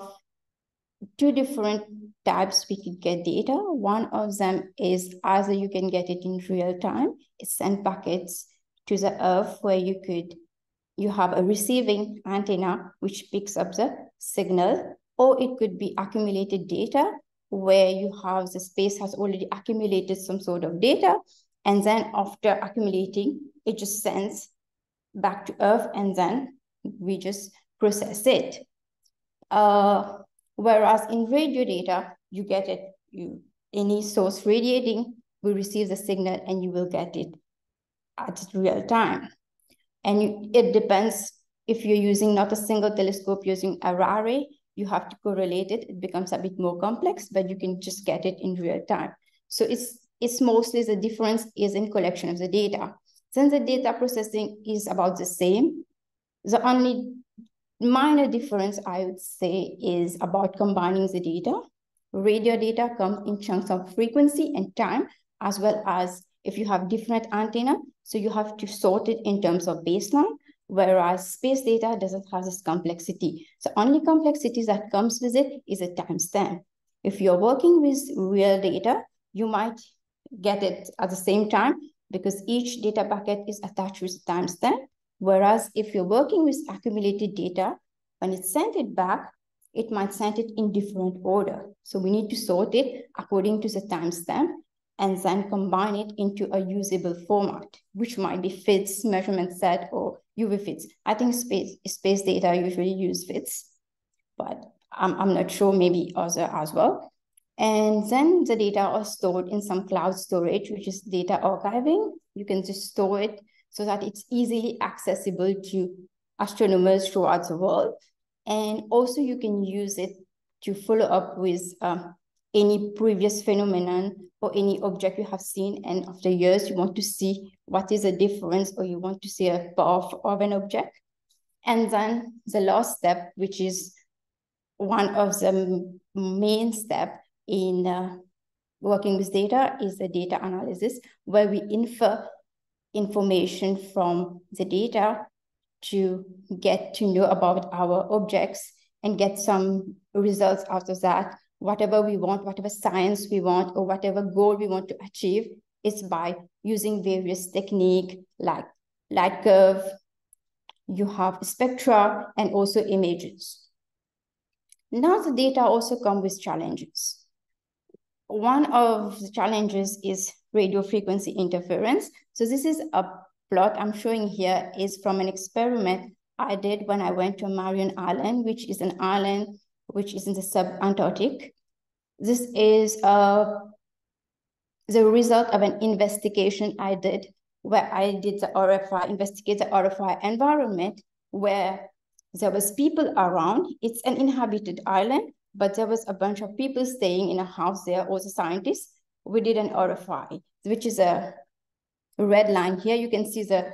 two different types we could get data. One of them is either you can get it in real time. It sends packets to the Earth where you have a receiving antenna which picks up the signal, or it could be accumulated data where you have the space has already accumulated some sort of data, and then after accumulating, it just sends back to Earth, and then we just process it. Whereas in radio data, you get it, any source radiating will receive the signal and you will get it at real time. And it depends if you're using not a single telescope, using a array, you have to correlate it. It becomes a bit more complex, but you can just get it in real time. So it's mostly the difference is in collection of the data. Since the data processing is about the same, the only minor difference I would say is about combining the data. Radio data comes in chunks of frequency and time, as well as if you have different antenna, so you have to sort it in terms of baseline, whereas space data doesn't have this complexity. So only complexity that comes with it is a timestamp. If you're working with real data, you might get it at the same time because each data packet is attached with a timestamp. Whereas if you're working with accumulated data, when it's sent it back, it might send it in different order. So we need to sort it according to the timestamp and then combine it into a usable format, which might be FITS, measurement set, or UV FITS. I think space data usually use FITS, but I'm not sure, maybe other as well. And then the data are stored in some cloud storage, which is data archiving. You can just store it so that it's easily accessible to astronomers throughout the world. And also you can use it to follow up with any previous phenomenon or any object you have seen, and after years you want to see what is the difference, or you want to see a path of an object. And then the last step, which is one of the main steps in working with data, is the data analysis, where we infer information from the data to get to know about our objects and get some results out of that. Whatever we want, whatever science we want, or whatever goal we want to achieve, is by using various techniques like light curve, you have spectra, and also images. Now the data also come with challenges. One of the challenges is radio frequency interference. So this is a plot I'm showing here is from an experiment I did when I went to Marion Island, which is an island which is in the sub-Antarctic. This is the result of an investigation I did, where I did the RFI, investigate the RFI environment, where there was people around. It's an inhabited island, but there was a bunch of people staying in a house there, also scientists. We did an RFI, which is a red line here. You can see the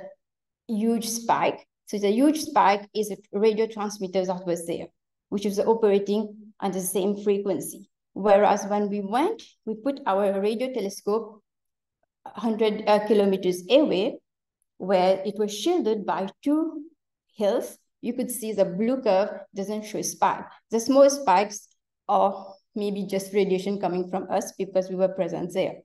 huge spike. So the huge spike is a radio transmitter that was there, which was operating at the same frequency. Whereas when we went, we put our radio telescope 100 kilometers away, where it was shielded by 2 hills. You could see the blue curve doesn't show spike. The small spikes are maybe just radiation coming from us because we were present there.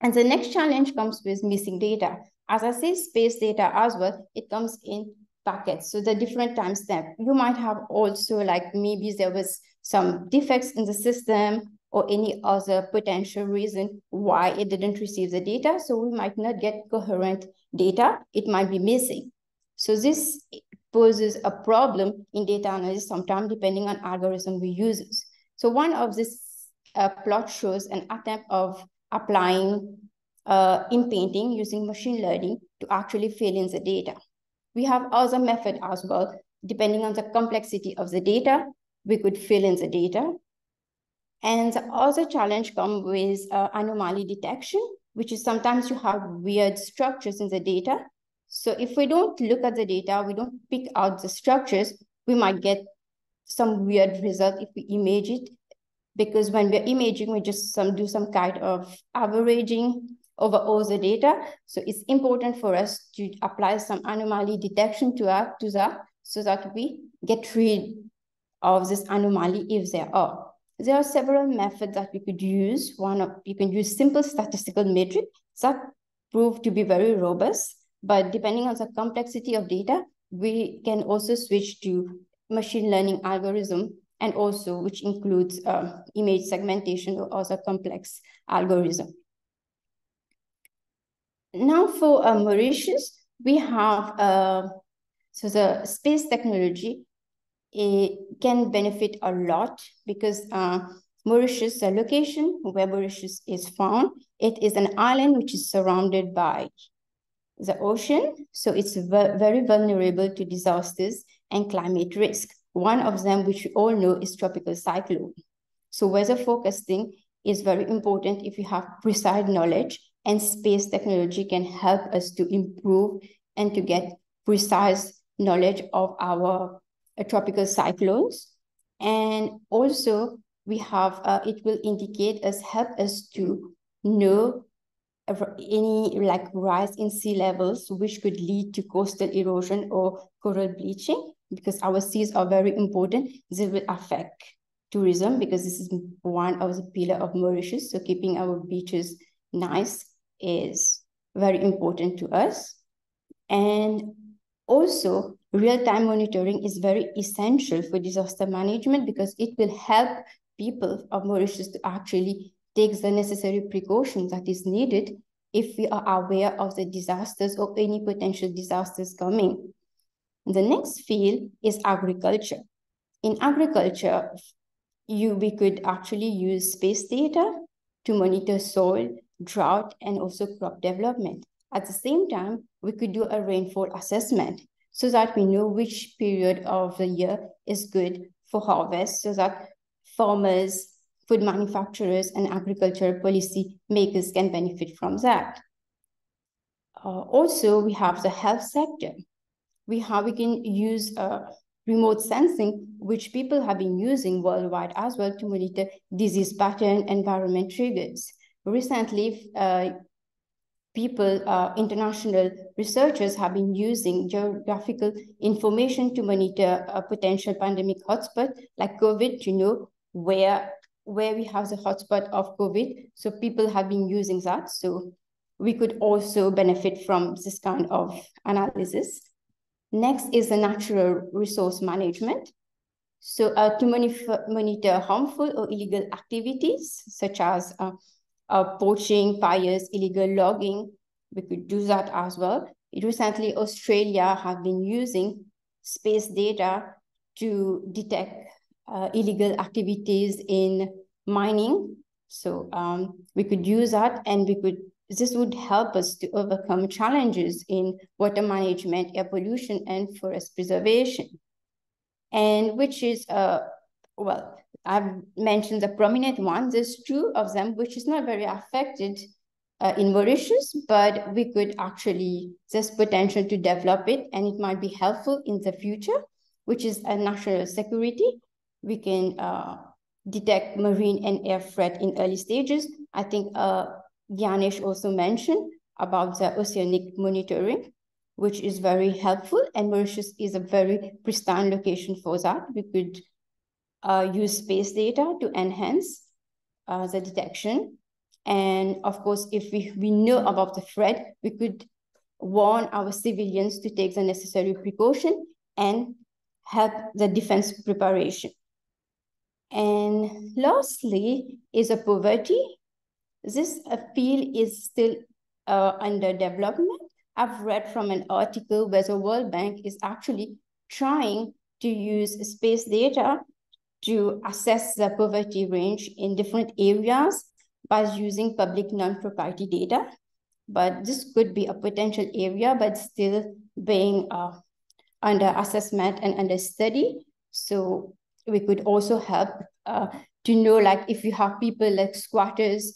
And the next challenge comes with missing data. As I say, space data as well, it comes in packets. So the different timestamp, you might have also, like, maybe there was some defects in the system or any other potential reason why it didn't receive the data. So we might not get coherent data. It might be missing. So this poses a problem in data analysis sometimes, depending on algorithm we use. So one of this plot shows an attempt of applying in-painting using machine learning to actually fill in the data. We have other method as well. Depending on the complexity of the data, we could fill in the data. And the other challenge comes with anomaly detection, which is sometimes you have weird structures in the data. So if we don't look at the data, we don't pick out the structures, we might get some weird result if we image it. Because when we're imaging, we just do some kind of averaging over all the data. So it's important for us to apply some anomaly detection to that, so that we get rid of this anomaly if there are. There are several methods that we could use. You can use simple statistical metric that prove to be very robust, but depending on the complexity of data, we can also switch to machine learning algorithm, and also which includes image segmentation or other complex algorithm. Now for Mauritius, we have, so the space technology, it can benefit a lot because Mauritius, the location where Mauritius is found, it is an island which is surrounded by the ocean. So it's very vulnerable to disasters and climate risk. One of them, which we all know, is tropical cyclone. So weather forecasting is very important if you have precise knowledge, and space technology can help us to improve and to get precise knowledge of our tropical cyclones. And also we have, it will help us to know any like rise in sea levels, which could lead to coastal erosion or coral bleaching, because our seas are very important. This will affect tourism because this is one of the pillars of Mauritius. So keeping our beaches nice is very important to us. And also real-time monitoring is very essential for disaster management because it will help people of Mauritius to actually take the necessary precautions that is needed if we are aware of the disasters or any potential disasters coming. The next field is agriculture. In agriculture, we could actually use space data to monitor soil, drought, and also crop development. At the same time, we could do a rainfall assessment so that we know which period of the year is good for harvest, so that farmers, food manufacturers, and agricultural policy makers can benefit from that. Also, we have the health sector. We can use remote sensing, which people have been using worldwide as well to monitor disease pattern, environment triggers. Recently, international researchers have been using geographical information to monitor a potential pandemic hotspot like COVID to know where we have the hotspot of COVID. So people have been using that. So we could also benefit from this kind of analysis. Next is the natural resource management. So to monitor harmful or illegal activities, such as poaching, fires, illegal logging, we could do that as well. Recently, Australia have been using space data to detect illegal activities in mining. So we could use that, and this would help us to overcome challenges in water management, air pollution, and forest preservation. And which is, well, I've mentioned the prominent ones. There's two of them, which is not very affected in Mauritius, but we could actually, there's potential to develop it, and it might be helpful in the future, which is a national security. We can detect marine and air threat in early stages. I think Ganesh also mentioned about the oceanic monitoring, which is very helpful, and Mauritius is a very pristine location for that. We could use space data to enhance the detection. And of course, if we know about the threat, we could warn our civilians to take the necessary precaution and help the defense preparation. And lastly is a poverty. This field is still under development. I've read from an article where the World Bank is actually trying to use space data to assess the poverty range in different areas by using public non-proprietary data. But this could be a potential area, but still being under assessment and under study. So we could also help to know, like, if you have people like squatters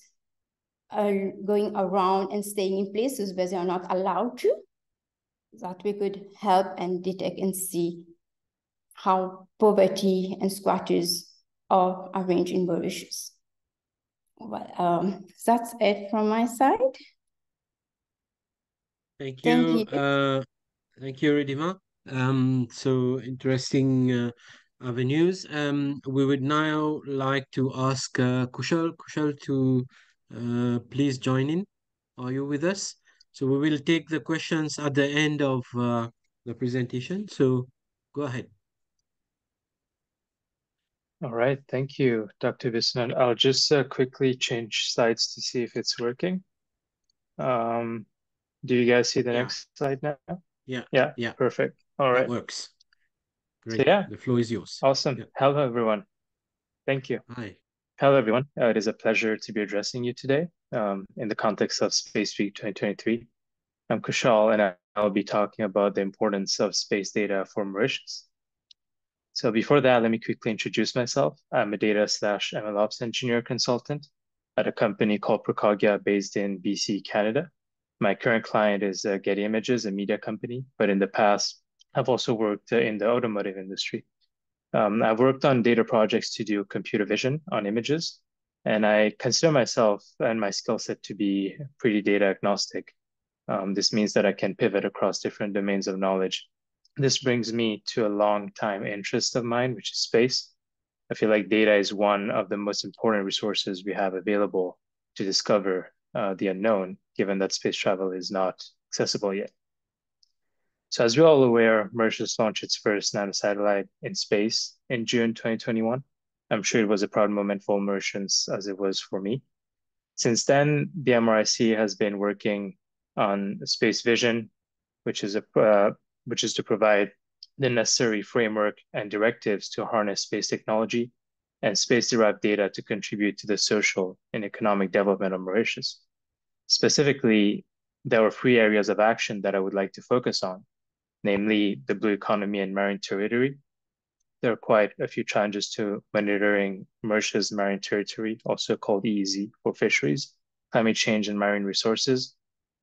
going around and staying in places where they are not allowed to, that we could help and detect and see how poverty and squatters are arranged in Mauritius. Well, that's it from my side. Thank you. Thank you. Thank you, Ridhima. So interesting avenues. We would now like to ask Kushal to please join in. Are you with us? So we will take the questions at the end of the presentation. So go ahead. All right, thank you, Dr. Visnan. I'll just quickly change slides to see if it's working. Do you guys see the Yeah. next slide now? Yeah. Yeah, Yeah. perfect. All That right. works. So Great. yeah, The floor is yours. awesome. Yeah. Hello, everyone. Thank you. Hi. Hello, everyone. It is a pleasure to be addressing you today in the context of Space Week 2023. I'm Kushal, and I'll be talking about the importance of space data for Mauritius. So before that, let me quickly introduce myself. I'm a data/MLOps engineer consultant at a company called Procogia based in BC, Canada. My current client is Getty Images, a media company, but in the past, I've also worked in the automotive industry. I've worked on data projects to do computer vision on images, and I consider myself and my skill set to be pretty data agnostic. This means that I can pivot across different domains of knowledge. This brings me to a long time interest of mine, which is space. I feel like data is one of the most important resources we have available to discover the unknown, given that space travel is not accessible yet. So as we're all aware, Mauritius launched its first nanosatellite in space in June 2021. I'm sure it was a proud moment for Mauritians as it was for me. Since then, the MRIC has been working on space vision, which is to provide the necessary framework and directives to harness space technology and space-derived data to contribute to the social and economic development of Mauritius. Specifically, there are 3 areas of action that I would like to focus on, namely the blue economy and marine territory. There are quite a few challenges to monitoring Mauritius marine territory, also called EEZ for fisheries, climate change and marine resources.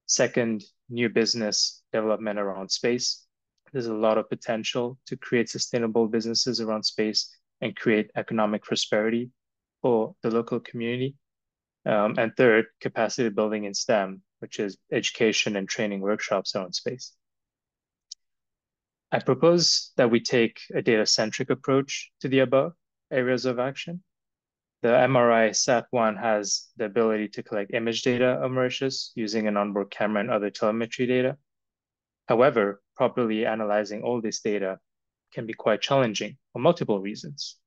Second, new business development around space. There's a lot of potential to create sustainable businesses around space and create economic prosperity for the local community. And third, capacity building in STEM, which is education and training workshops around space. I propose that we take a data-centric approach to the above areas of action. The MRI SAT-1 has the ability to collect image data of Mauritius using an onboard camera and other telemetry data. However, properly analyzing all this data can be quite challenging for multiple reasons.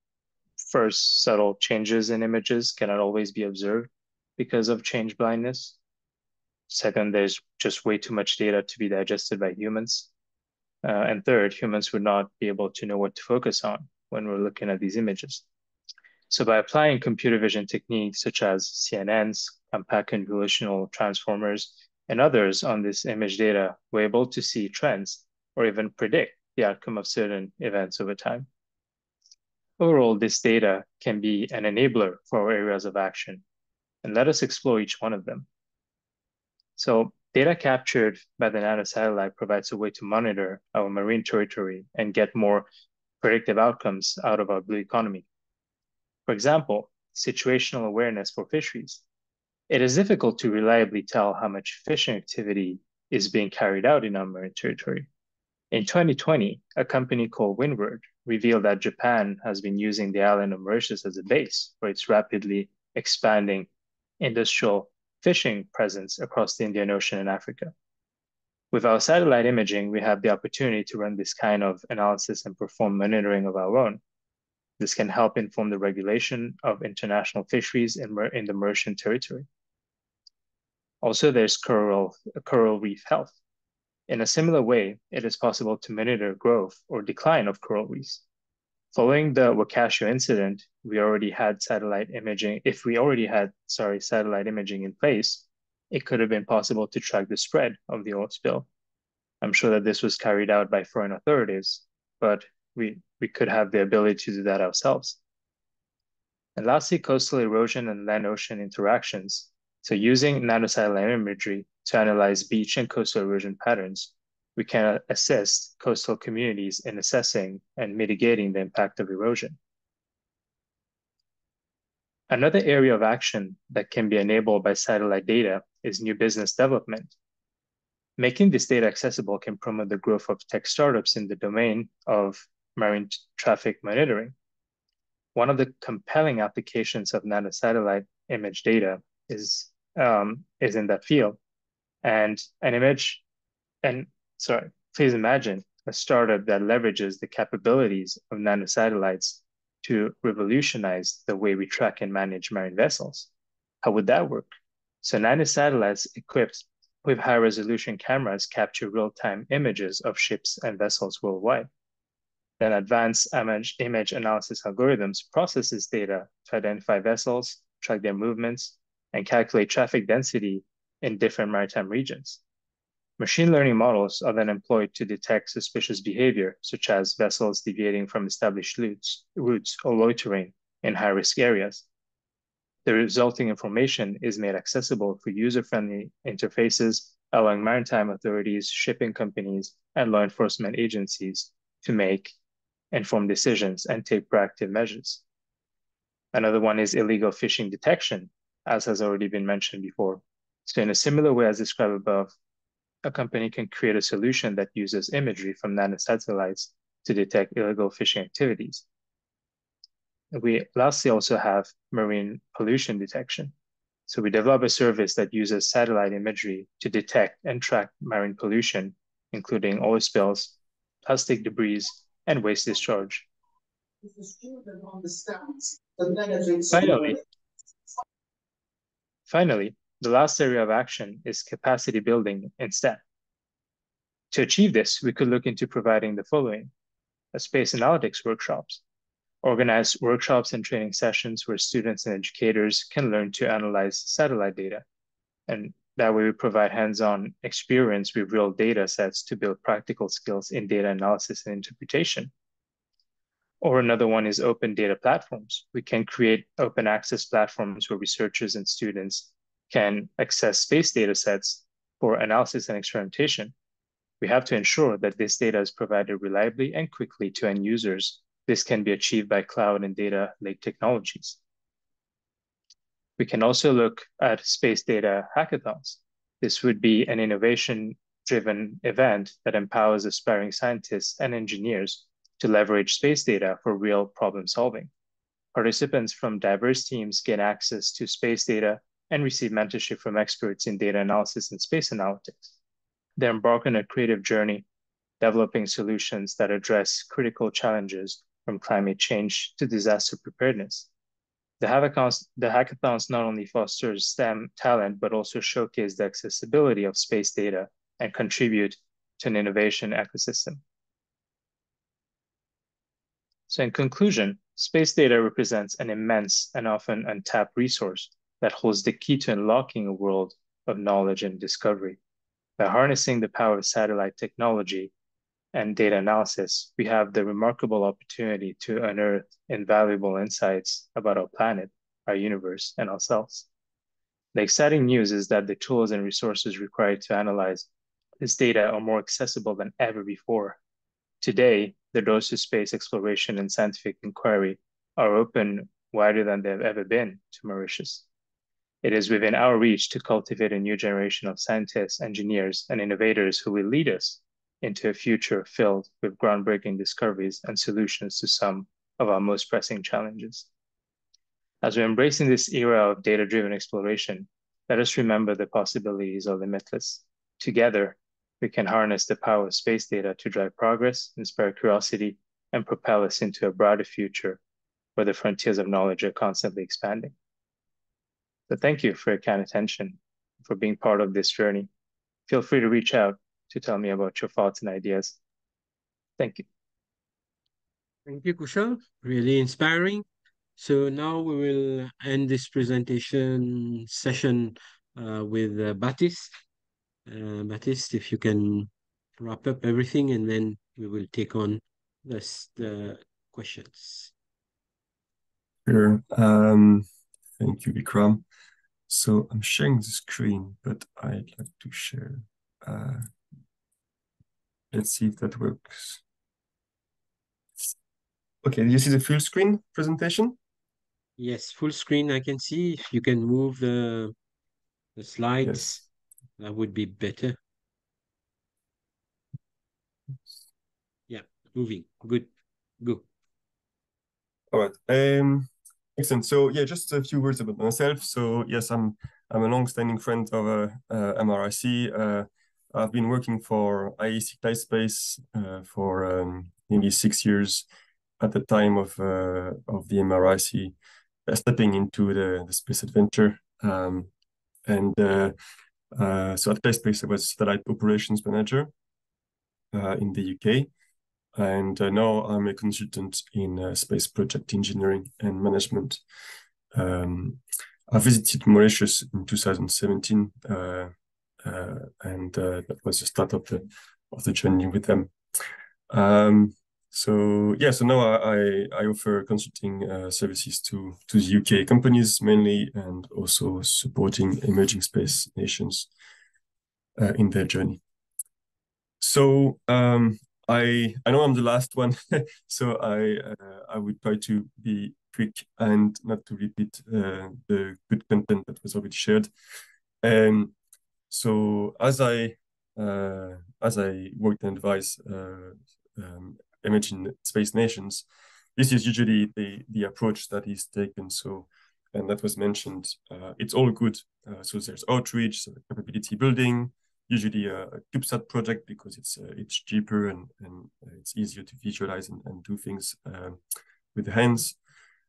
First, subtle changes in images cannot always be observed because of change blindness. Second, there's just way too much data to be digested by humans. And third, humans would not be able to know what to focus on when we're looking at these images. So by applying computer vision techniques such as CNNs, compact convolutional transformers, and others on this image data, we're able to see trends or even predict the outcome of certain events over time. Overall, this data can be an enabler for our areas of action, and let us explore each one of them. So data captured by the nanosatellite provides a way to monitor our marine territory and get more predictive outcomes out of our blue economy. For example, situational awareness for fisheries. It is difficult to reliably tell how much fishing activity is being carried out in our marine territory. In 2020, a company called Windward revealed that Japan has been using the island of Mauritius as a base for its rapidly expanding industrial fishing presence across the Indian Ocean and Africa. With our satellite imaging, we have the opportunity to run this kind of analysis and perform monitoring of our own. This can help inform the regulation of international fisheries in the Mauritian territory. Also, there's coral reef health. In a similar way, it is possible to monitor growth or decline of coral reefs. Following the Wakasho incident, we already had satellite imaging. If we already had, satellite imaging in place, it could have been possible to track the spread of the oil spill. I'm sure that this was carried out by foreign authorities, but we could have the ability to do that ourselves. And lastly, coastal erosion and land-ocean interactions. So using nanosatellite imagery to analyze beach and coastal erosion patterns, we can assist coastal communities in assessing and mitigating the impact of erosion. Another area of action that can be enabled by satellite data is new business development. Making this data accessible can promote the growth of tech startups in the domain of marine traffic monitoring. One of the compelling applications of nanosatellite image data is in that field. And please imagine a startup that leverages the capabilities of nanosatellites to revolutionize the way we track and manage marine vessels. How would that work? So nanosatellites equipped with high-resolution cameras capture real-time images of ships and vessels worldwide. Then advanced image analysis algorithms process this data to identify vessels, track their movements, and calculate traffic density in different maritime regions. Machine learning models are then employed to detect suspicious behavior, such as vessels deviating from established routes or loitering in high-risk areas. The resulting information is made accessible for user-friendly interfaces, allowing maritime authorities, shipping companies, and law enforcement agencies to make informed decisions and take proactive measures. Another one is illegal fishing detection, as has already been mentioned before. So in a similar way as described above, a company can create a solution that uses imagery from nanosatellites to detect illegal fishing activities. We lastly also have marine pollution detection. So we develop a service that uses satellite imagery to detect and track marine pollution, including oil spills, plastic debris, and waste discharge. Finally, the last area of action is capacity building instead. To achieve this, we could look into providing the following: space analytics workshops, organize workshops and training sessions where students and educators can learn to analyze satellite data. And that way we provide hands-on experience with real data sets to build practical skills in data analysis and interpretation. Or another one is open data platforms. We can create open access platforms where researchers and students can access space data sets for analysis and experimentation. We have to ensure that this data is provided reliably and quickly to end users. This can be achieved by cloud and data lake technologies. We can also look at space data hackathons. This would be an innovation-driven event that empowers aspiring scientists and engineers to leverage space data for real problem solving. Participants from diverse teams gain access to space data and receive mentorship from experts in data analysis and space analytics. They embark on a creative journey, developing solutions that address critical challenges from climate change to disaster preparedness. The hackathons not only foster STEM talent, but also showcase the accessibility of space data and contribute to an innovation ecosystem. So in conclusion, space data represents an immense and often untapped resource that holds the key to unlocking a world of knowledge and discovery. By harnessing the power of satellite technology and data analysis, we have the remarkable opportunity to unearth invaluable insights about our planet, our universe, and ourselves. The exciting news is that the tools and resources required to analyze this data are more accessible than ever before. Today, the doors to space exploration and scientific inquiry are open wider than they've ever been to Mauritius. It is within our reach to cultivate a new generation of scientists, engineers, and innovators who will lead us into a future filled with groundbreaking discoveries and solutions to some of our most pressing challenges. As we're embracing this era of data-driven exploration, let us remember the possibilities are limitless. Together, we can harness the power of space data to drive progress, inspire curiosity, and propel us into a brighter future where the frontiers of knowledge are constantly expanding. So thank you for your kind attention, for being part of this journey. Feel free to reach out to tell me about your thoughts and ideas. Thank you. Thank you, Kushal. Really inspiring. So now we will end this presentation session with Baptiste. Baptiste, if you can wrap up everything, and then we will take on the questions. Sure. Thank you, Vikram. So I'm sharing the screen, but I'd like to share. Let's see if that works. Okay, do you see the full screen presentation? Yes, full screen I can see. If you can move the slides, Yes. that would be better. Yeah, moving. Good. Go. All right. Excellent. So yeah, just a few words about myself. So yes, I'm a long-standing friend of MRIC. I've been working for IAC Cloud Space for nearly 6 years at the time of the MRIC stepping into the space adventure. And So at Space, I was satellite operations manager in the UK. And now I'm a consultant in space project engineering and management. I visited Mauritius in 2017, and that was the start of the journey with them. So now I offer consulting services to the UK companies mainly, and also supporting emerging space nations in their journey. So I know I'm the last one, so I would try to be quick and not to repeat the good content that was already shared. So as I work and advise emerging space nations, this is usually the approach that is taken. So, and that was mentioned, it's all good. So there's outreach, so capability building, usually a CubeSat project because it's cheaper and it's easier to visualize and do things with the hands.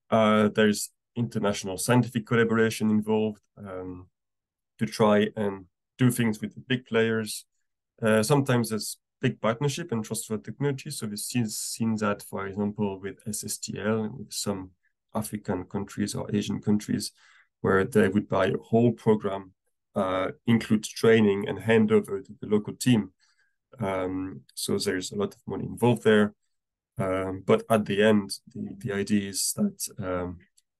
There's international scientific collaboration involved to try and do things with the big players. Sometimes there's big partnership and trustworthy technology. So we've seen that, for example, with SSTL and with some African countries or Asian countries, where they would buy a whole program, include training and hand over to the local team. So there's a lot of money involved there. But at the end, the idea is that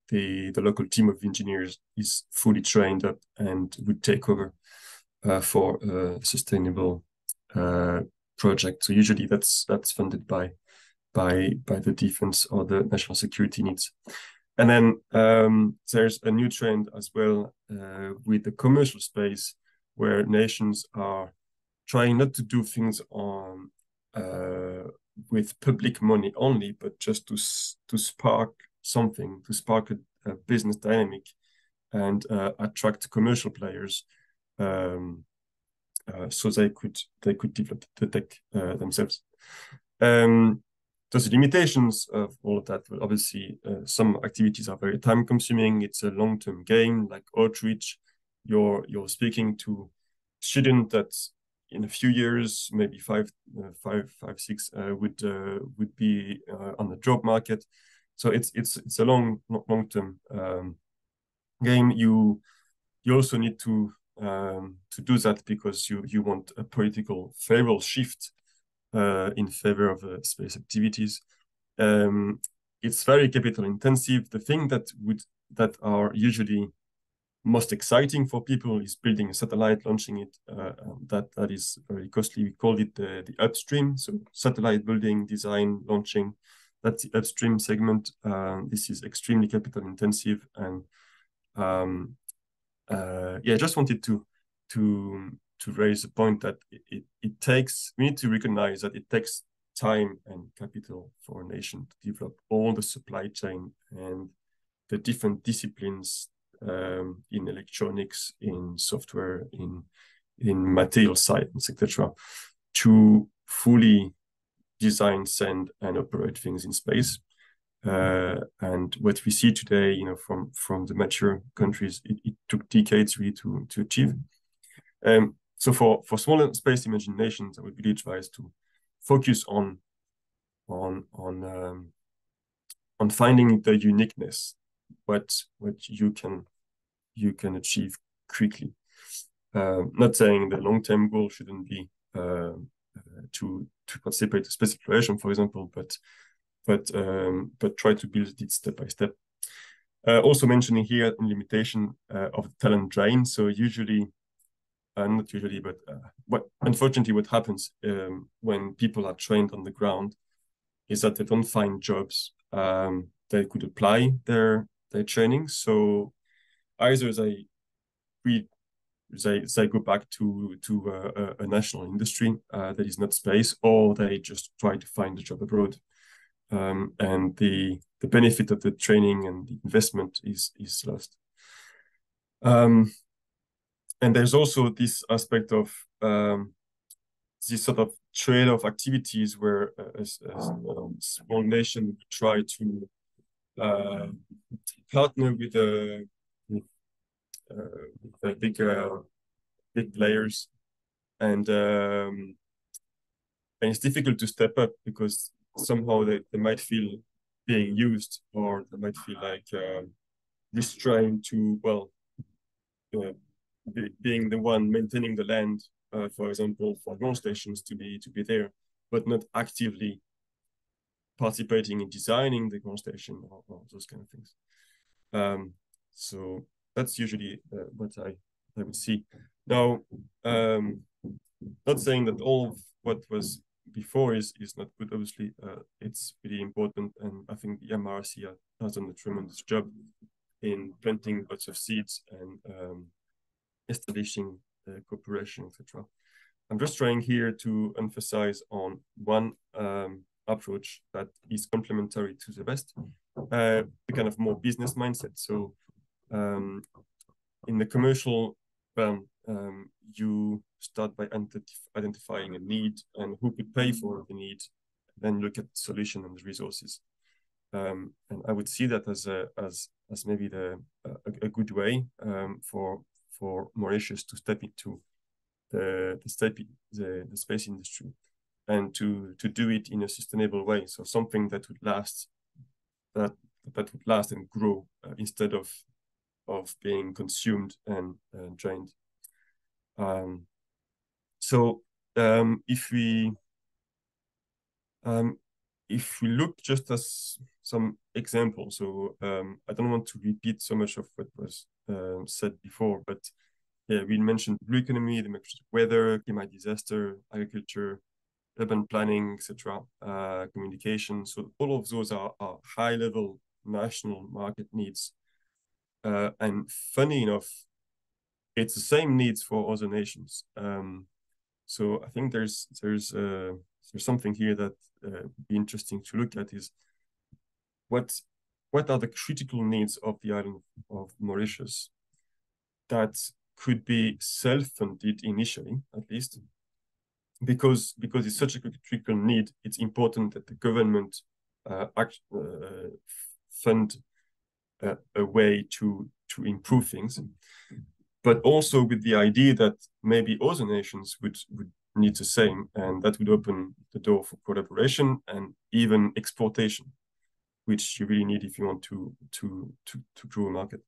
the local team of engineers is fully trained up and would take over for a sustainable project. So usually that's funded by the defense or the national security needs. And then there's a new trend as well with the commercial space, where nations are trying not to do things on with public money only, but just to spark something, to spark a business dynamic and attract commercial players, so they could develop the tech themselves. There's the limitations of all of that. But obviously, some activities are very time consuming. It's a long-term game, like outreach. You're speaking to students that in a few years, maybe five, six, would be on the job market. So it's a long-term game. You also need to do that because you want a political favorable shift in favor of space activities. It's very capital intensive. The thing that are usually most exciting for people is building a satellite, launching it. That is very costly. We call it the upstream. So satellite building, design, launching. That's the upstream segment. This is extremely capital intensive, and I just wanted to raise the point that it takes, we need to recognize that it takes time and capital for a nation to develop all the supply chain and the different disciplines in electronics, in software, in material science, etc., to fully design, send, and operate things in space. And what we see today, from the mature countries, it took decades really to achieve. So for smaller space imaging nations, I would really advise to focus on finding the uniqueness, what you can achieve quickly. Not saying the long-term goal shouldn't be to participate in space exploration, for example, but try to build it step by step. Also mentioning here a limitation of the talent drain. So usually, not usually, but unfortunately what happens when people are trained on the ground is that they don't find jobs they could apply their training. So either they go back to a national industry that is not space, or they just try to find a job abroad. And the benefit of the training and the investment is lost. And there's also this aspect of this sort of trade-off activities where a small nation try to partner with a bigger big players, and it's difficult to step up because somehow they might feel being used, or they might feel like restrained to, well, being the one maintaining the land, for example, for ground stations to be there, but not actively participating in designing the ground station or those kind of things. So that's usually what I would see. Now, not saying that all of what was before is not good. Obviously, it's really important, and I think the MRC has done a tremendous job in planting lots of seeds and establishing cooperation, etc. I'm just trying here to emphasize on one approach that is complementary to the best, the kind of more business mindset. So in the commercial realm, you start by identifying a need and who could pay for the need, then look at the solution and the resources. And I would see that as maybe a good way for Mauritius to step into the space industry, and to do it in a sustainable way. So something that would last, that would last and grow instead of being consumed and drained. So if we look just as some examples, so I don't want to repeat so much of what was said before, but yeah, we mentioned blue economy, the weather, climate disaster, agriculture, urban planning, etc., communication. So all of those are high-level national market needs. And funny enough, it's the same needs for other nations. So I think there's something here that would be interesting to look at, is what are the critical needs of the island of Mauritius that could be self-funded initially, at least, because it's such a critical need. It's important that the government fund a way to improve things, but also with the idea that maybe other nations would need the same, and that would open the door for collaboration and even exportation, which you really need if you want to grow a market.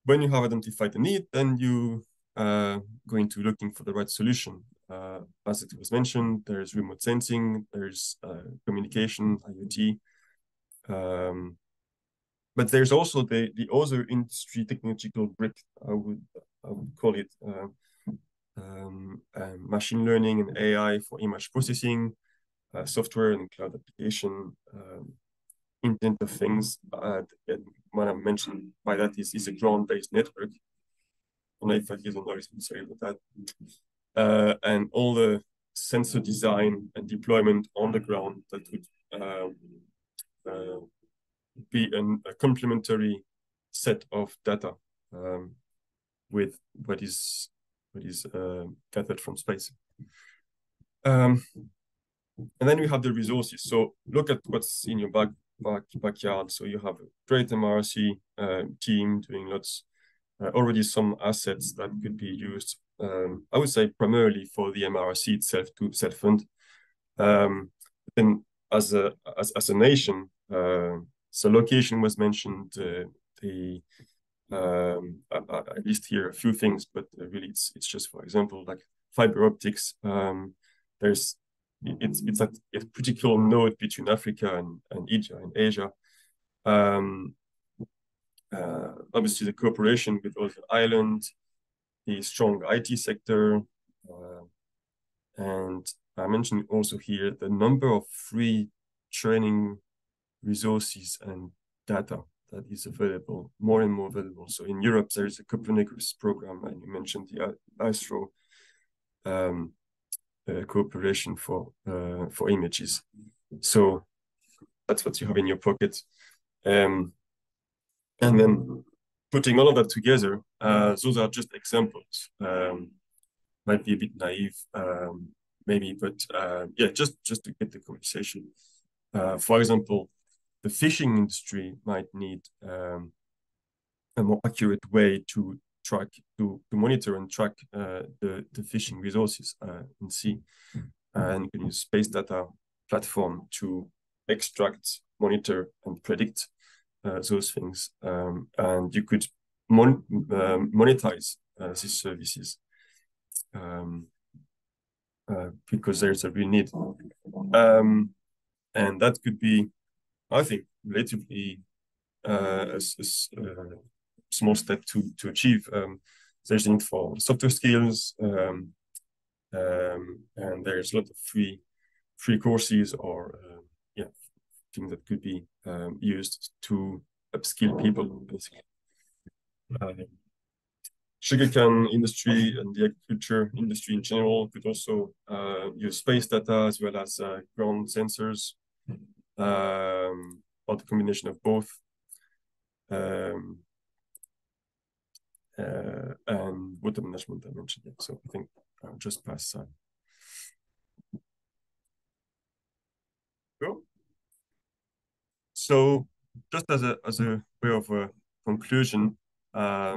When you have identified the need, then you go into looking for the right solution. As it was mentioned, there's remote sensing, there's communication, IoT, but there's also the other industry technological brick, I would call it, machine learning and AI for image processing, software and cloud application, Internet of Things. And what I mentioned by that is a ground-based network. I don't know if I hear the noise, I'm sorry about that. And all the sensor design and deployment on the ground that would be a complementary set of data with what is gathered from space. And then we have the resources. So look at what's in your backyard. So you have a great MRC team doing lots, already some assets that could be used, I would say primarily for the MRC itself to self-fund. Then as a nation, so location was mentioned, at least here a few things, but really it's just, for example, like fiber optics. It's at a critical node between Africa and Asia. Obviously the cooperation with other islands, the strong IT sector, and I mentioned also here the number of free training resources and data that is available, more and more available. So in Europe, there is a Copernicus program, and you mentioned the ISRO cooperation for images. So that's what you have in your pocket. And then putting all of that together, those are just examples. Might be a bit naive, maybe, but yeah, just to get the conversation. For example, the fishing industry might need a more accurate way to monitor and track the fishing resources in sea, and you can use space data platform to extract, monitor, and predict those things, and you could monetize these services because there's a real need, and that could be, I think, relatively a small step to achieve. There's a need for software skills, and there's a lot of free courses or things that could be used to upskill people, basically. Sugarcane industry and the agriculture industry in general could also use space data as well as ground sensors, or the combination of both. And water management, I mentioned it. So I think I'll just pass that. Cool. So just as a way of conclusion, I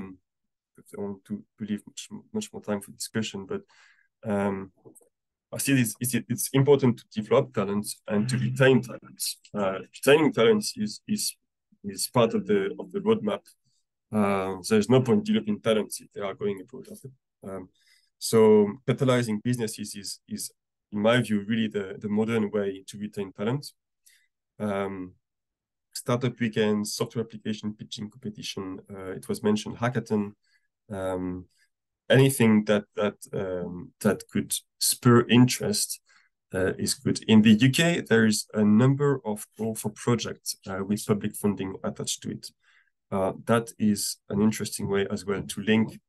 don't want to leave much more time for discussion, but I see it's important to develop talents and to retain talents. Retaining talents is part of the roadmap. There's no point developing talents if they are going abroad after. So catalyzing businesses is, in my view, really the modern way to retain talent. Startup weekends, software application pitching competition, it was mentioned, hackathon, anything that could spur interest is good. In the UK, there is a number of call for projects with public funding attached to it. That is an interesting way as well to link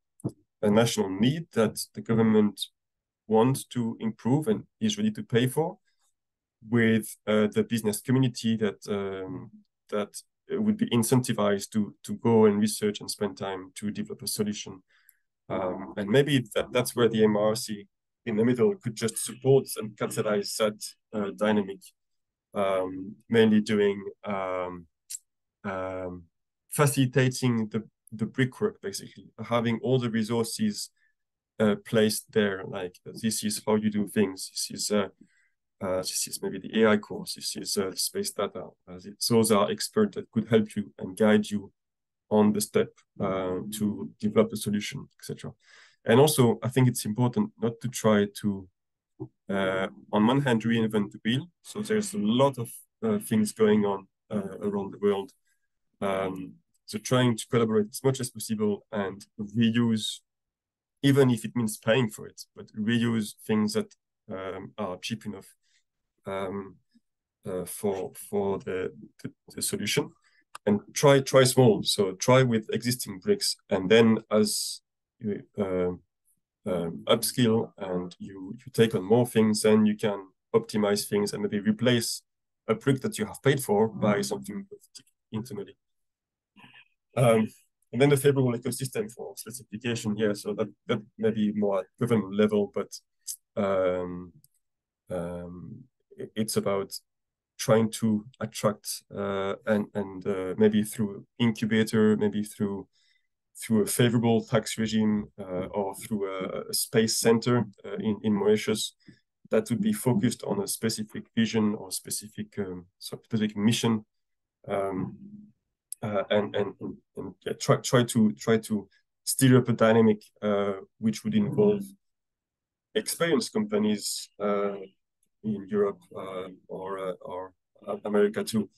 a national need that the government wants to improve and is ready to pay for with the business community that would be incentivized to go and research and spend time to develop a solution. And maybe that's where the MRC in the middle could just support and catalyze that dynamic, mainly doing facilitating the brickwork, basically, having all the resources placed there. Like, this is how you do things. This is maybe the AI course. This is space data. Those are experts that could help you and guide you on the step to develop a solution, etc. And also, I think it's important not to try to, on one hand, reinvent the wheel. So there's a lot of things going on around the world. So trying to collaborate as much as possible and reuse, even if it means paying for it, but reuse things that are cheap enough for the solution. And try small. So try with existing bricks, and then as you upskill and you take on more things, then you can optimize things and maybe replace a brick that you have paid for by something internally. And then the favorable ecosystem for specification. Yeah, so that may be more at government level, but it's about trying to attract and maybe through incubator, maybe through a favorable tax regime or through a space center in Mauritius that would be focused on a specific vision or specific mission, and try to steer up a dynamic which would involve experienced companies in Europe or America to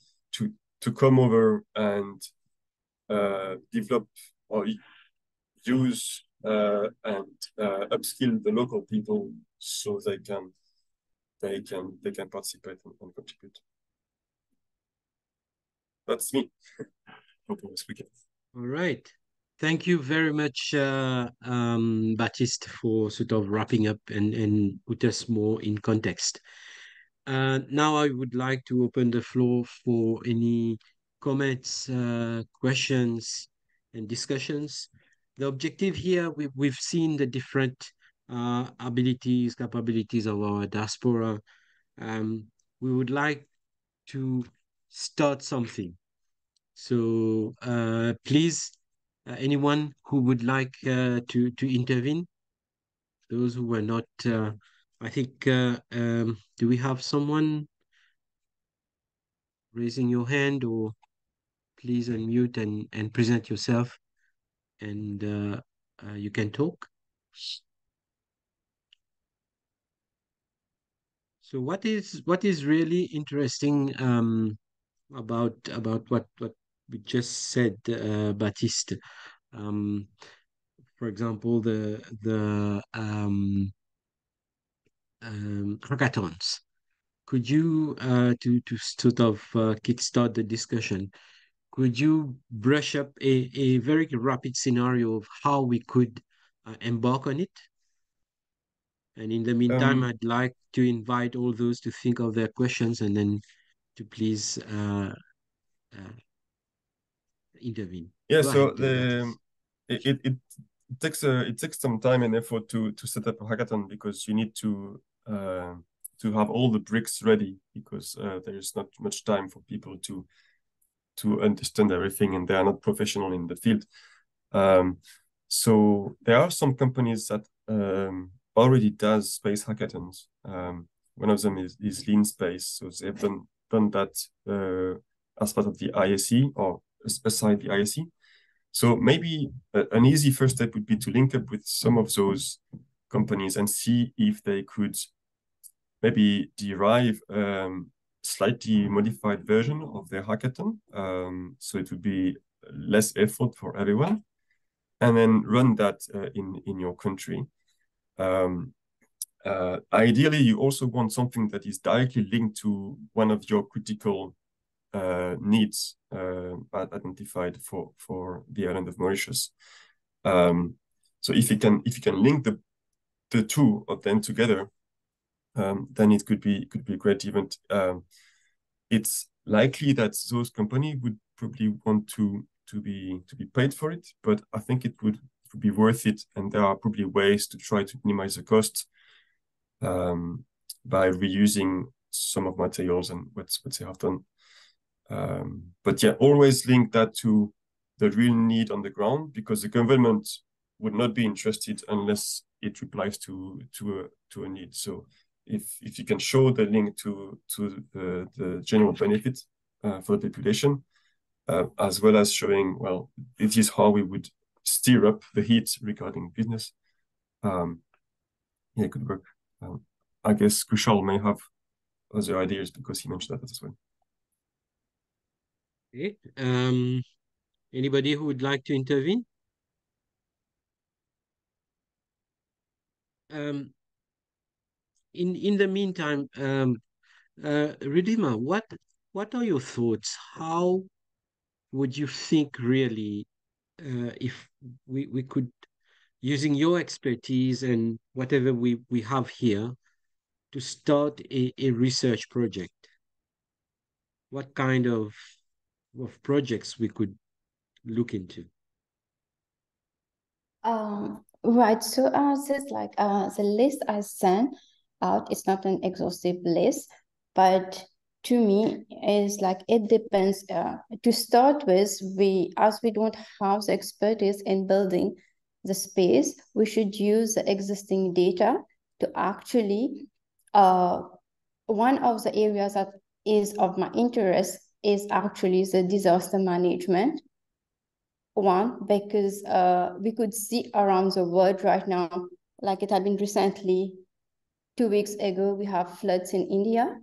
come over and develop or use and upskill the local people so they can participate and contribute. That's me. Hope it was quick. All right. Thank you very much, Baptiste, for sort of wrapping up and put us more in context. Now I would like to open the floor for any comments, questions, and discussions. The objective here, we've seen the different abilities, capabilities of our diaspora. We would like to start something. So please anyone who would like to intervene? Those who were not, I think, do we have someone raising your hand, or please unmute and present yourself, and you can talk. So what is really interesting about what we just said, Baptiste? For example, the hackathons. Could you to sort of kickstart the discussion? Could you brush up a very rapid scenario of how we could embark on it? And in the meantime, I'd like to invite all those to think of their questions and then to please intervene. Yeah, Go so ahead, it takes some time and effort to set up a hackathon, because you need to have all the bricks ready, because there is not much time for people to understand everything, and they are not professional in the field. So there are some companies that already does space hackathons. One of them is Lean Space, so they've done that as part of the ISE, or aside the ISE. So maybe an easy first step would be to link up with some of those companies and see if they could maybe derive slightly modified version of their hackathon. So it would be less effort for everyone, and then run that in your country. Ideally, you also want something that is directly linked to one of your critical needs identified for the island of Mauritius. So if you can link the two of them together, then it could be a great event. It's likely that those companies would probably want to be paid for it, but I think it would be worth it, and there are probably ways to try to minimize the cost by reusing some of materials and what they have done. But yeah, always link that to the real need on the ground, because the government would not be interested unless it replies to a need. So if you can show the link to the general benefit for the population, as well as showing, well, this is how we would steer up the heat regarding business, yeah, it could work. I guess Kushal may have other ideas, because he mentioned that as well. Okay. Anybody who would like to intervene? In the meantime, Ridhima, what are your thoughts? How would you think really if we could, using your expertise and whatever we have here, to start a research project? What kind of projects we could look into? Right. So just like the list I sent out, it's not an exhaustive list, but to me is like it depends. To start with, as we don't have the expertise in building the space, we should use the existing data to actually one of the areas that is of my interest is actually the disaster management one, because we could see around the world right now, like it had been recently, 2 weeks ago, we have floods in India,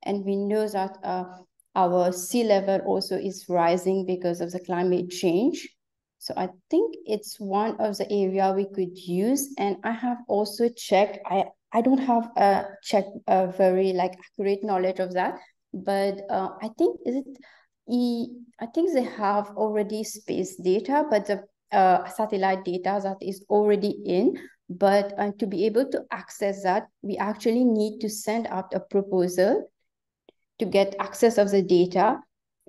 and we know that our sea level also is rising because of the climate change. So I think it's one of the area we could use. And I have also checked, I don't have a very like accurate knowledge of that, but I think I think they have already space data, but the satellite data that is already in. But to be able to access that, we actually need to send out a proposal to get access of the data,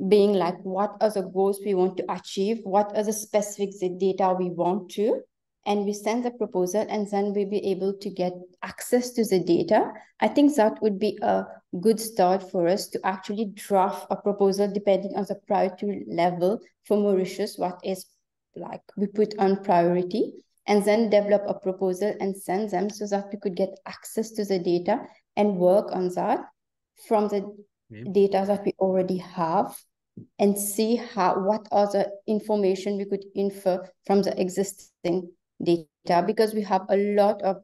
being like, what are the goals we want to achieve? What are the specific data we want to? And we send the proposal, and then we'll be able to get access to the data. I think that would be a good start for us to actually draft a proposal depending on the priority level for Mauritius, what is like we put on priority, and then develop a proposal and send them so that we could get access to the data and work on that from the data that we already have, and see what other information we could infer from the existing data, because we have a lot of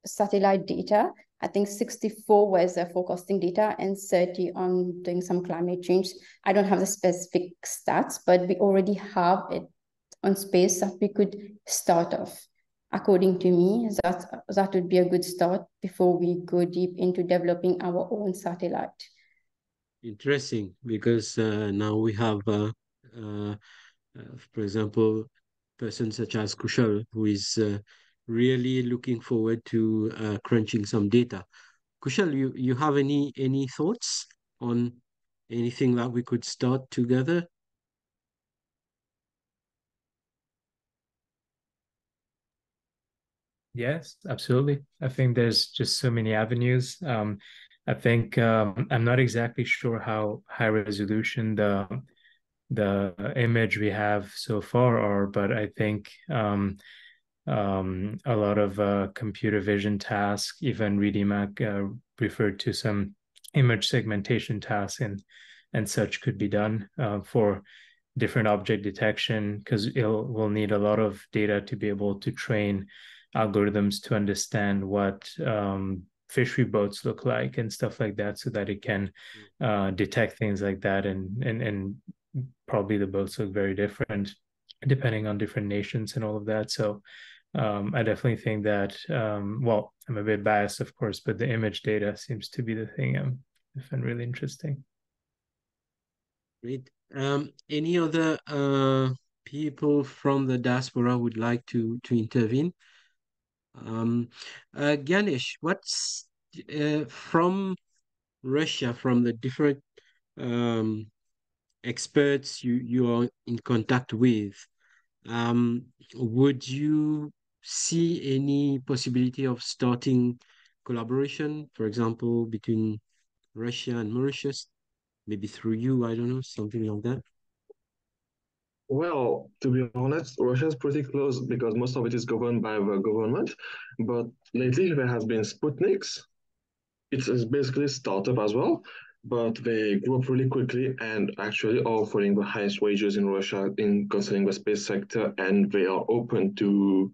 satellite data. I think 64 weather forecasting data and 30 on doing some climate change. I don't have the specific stats, but we already have it on space that we could start off. According to me, that would be a good start before we go deep into developing our own satellite. Interesting, because now we have, for example, persons such as Kushal, who is really looking forward to crunching some data. Kushal, you have any thoughts on anything that we could start together? Yes, absolutely. I think there's just so many avenues. I think I'm not exactly sure how high resolution the image we have so far are, but I think a lot of computer vision tasks, even ReadyMac referred to some image segmentation tasks and such could be done for different object detection, because we'll need a lot of data to be able to train algorithms to understand what fishery boats look like and stuff like that, so that it can detect things like that, and probably the boats look very different depending on different nations and all of that. So I definitely think that, well, I'm a bit biased, of course, but the image data seems to be the thing I find really interesting. Great. Any other people from the diaspora would like to intervene? Ganesh, what's from Russia, from the different um, experts you are in contact with, would you see any possibility of starting collaboration, for example, between Russia and Mauritius? Maybe through you, I don't know, something like that. Well, to be honest, Russia is pretty close because most of it is governed by the government. But lately there has been Sputniks. It's basically a startup as well, but they grew up really quickly and actually are offering the highest wages in Russia in concerning the space sector, and they are open to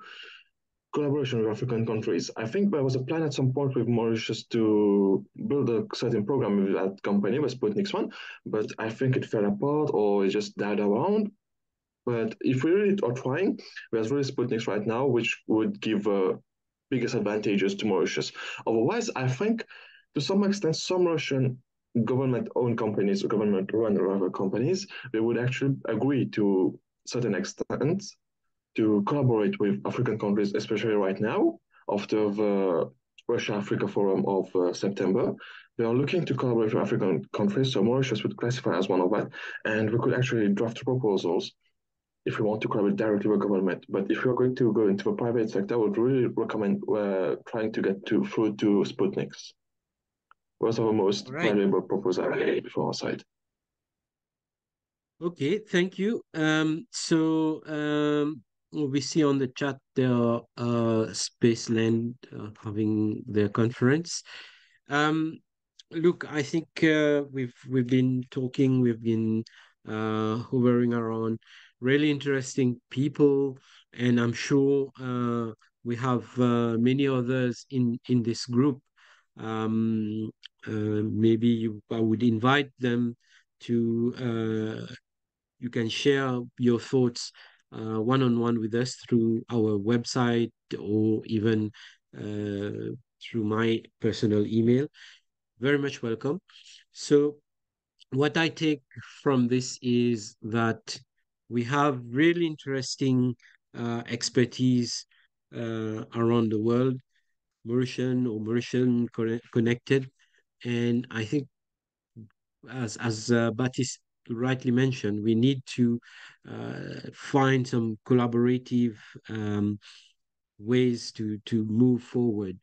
collaboration with African countries. I think there was a plan at some point with Mauritius to build a certain program with that company, the Sputniks one, but I think it fell apart or it just died around. But if we really are trying, there's really Sputniks right now, which would give biggest advantages to Mauritius. Otherwise, I think to some extent, some Russian government-owned companies, government-run rather companies, they would actually agree to certain extent to collaborate with African countries, especially right now, after the Russia-Africa Forum of September. They are looking to collaborate with African countries, so Mauritius would classify as one of that, and we could actually draft proposals if we want to collaborate directly with government. But if you're going to go into the private sector, I would really recommend trying to get through to Sputniks. Those are the most valuable proposals I have before our side. Okay, thank you. We see on the chat there are Spaceland having their conference. Look, I think we've been talking, we've been hovering around really interesting people, and I'm sure we have many others in this group. Maybe I would invite them to you can share your thoughts one-on-one with us through our website, or even through my personal email. Very much welcome. So what I take from this is that we have really interesting expertise around the world, Mauritian connected. And I think, as Baptiste rightly mentioned, we need to find some collaborative ways to move forward.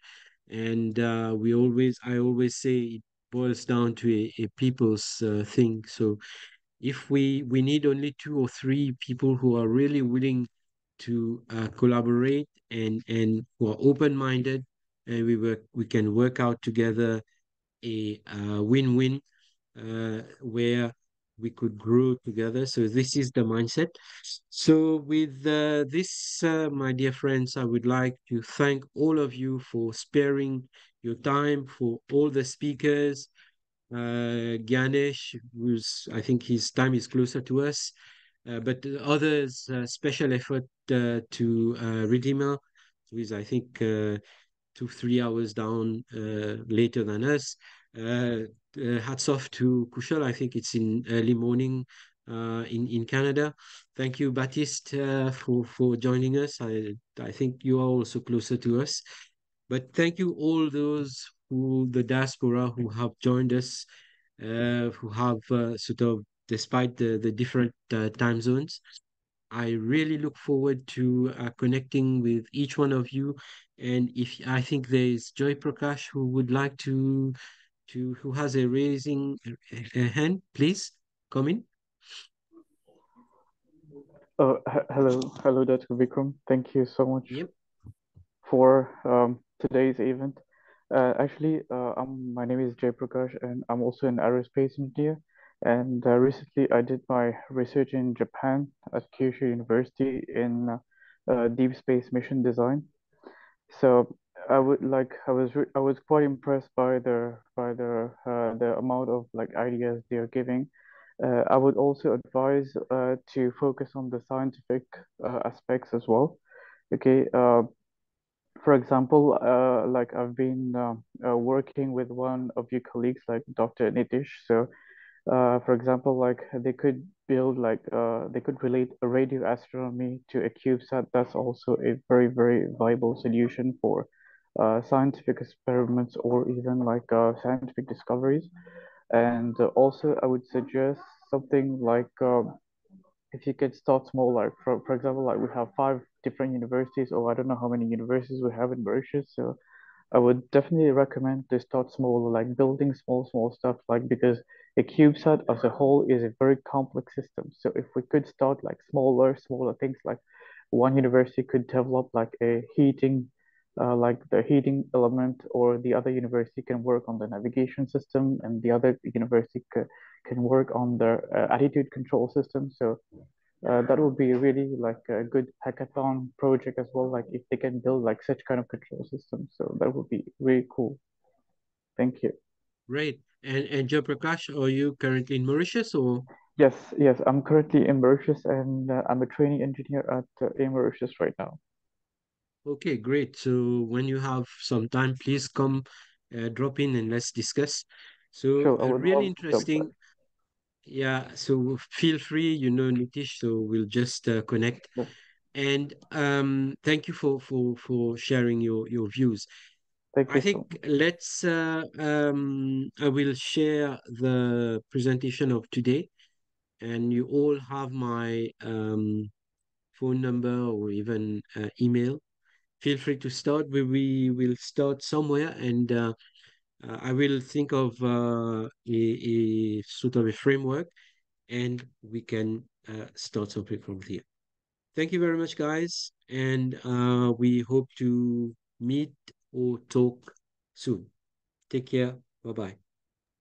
And I always say it boils down to a people's thing. So if we need only 2 or 3 people who are really willing to collaborate and who are open-minded, and we can work out together a win-win where we could grow together. So this is the mindset. So with this, my dear friends, I would like to thank all of you for sparing your time, for all the speakers. Ganesh, who's I think his time is closer to us, but the others, special effort to Redeemer, who is I think 2-3 hours down later than us. Hats off to Kushal. I think it's in early morning in Canada. Thank you, Baptiste, for joining us. I think you are also closer to us. But thank you all those who the diaspora who have joined us, who have sort of despite the different time zones. I really look forward to connecting with each one of you. And if I think there's Joy Prakash who would like to who has a raising a hand, please come in. Hello, Dr. Vikram. Thank you so much Yep. for today's event. My name is Jay Prakash, and I'm also an aerospace engineer. And recently, I did my research in Japan at Kyushu University in deep space mission design. So I was quite impressed by the amount of like ideas they are giving. I would also advise to focus on the scientific aspects as well. Okay, for example, like I've been working with one of your colleagues, like Dr. Nitish. So, for example, like they could relate a radio astronomy to a CubeSat. That's also a very, very viable solution for scientific experiments or even like scientific discoveries. And also, I would suggest something like if you could start small, like for example, like we have 5 different universities, or I don't know how many universities we have in Mauritius. So I would definitely recommend to start small, like building small stuff, like because a CubeSat as a whole is a very complex system. So if we could start like smaller things, like one university could develop like a heating, like the heating element, or the other university can work on the navigation system, and the other university can work on the attitude control system. So that would be really like a good hackathon project as well, like if they can build like such kind of control systems. So that would be really cool. Thank you. Great. And Joy Prakash, are you currently in Mauritius or? Yes, I'm currently in Mauritius, and I'm a training engineer at in Mauritius right now. Okay, great. So when you have some time, please come drop in and let's discuss. So Sure, I would really love to jump back. interesting. Yeah, so feel free, Nitish, so we'll just connect. Sure. And thank you for sharing your views. Thank I you so think much. I will share the presentation of today, and you all have my phone number or even email. Feel free to start. We will start somewhere, and I will think of a sort of a framework, and we can start something from there. Thank you very much, guys, and we hope to meet or talk soon. Take care. Bye bye.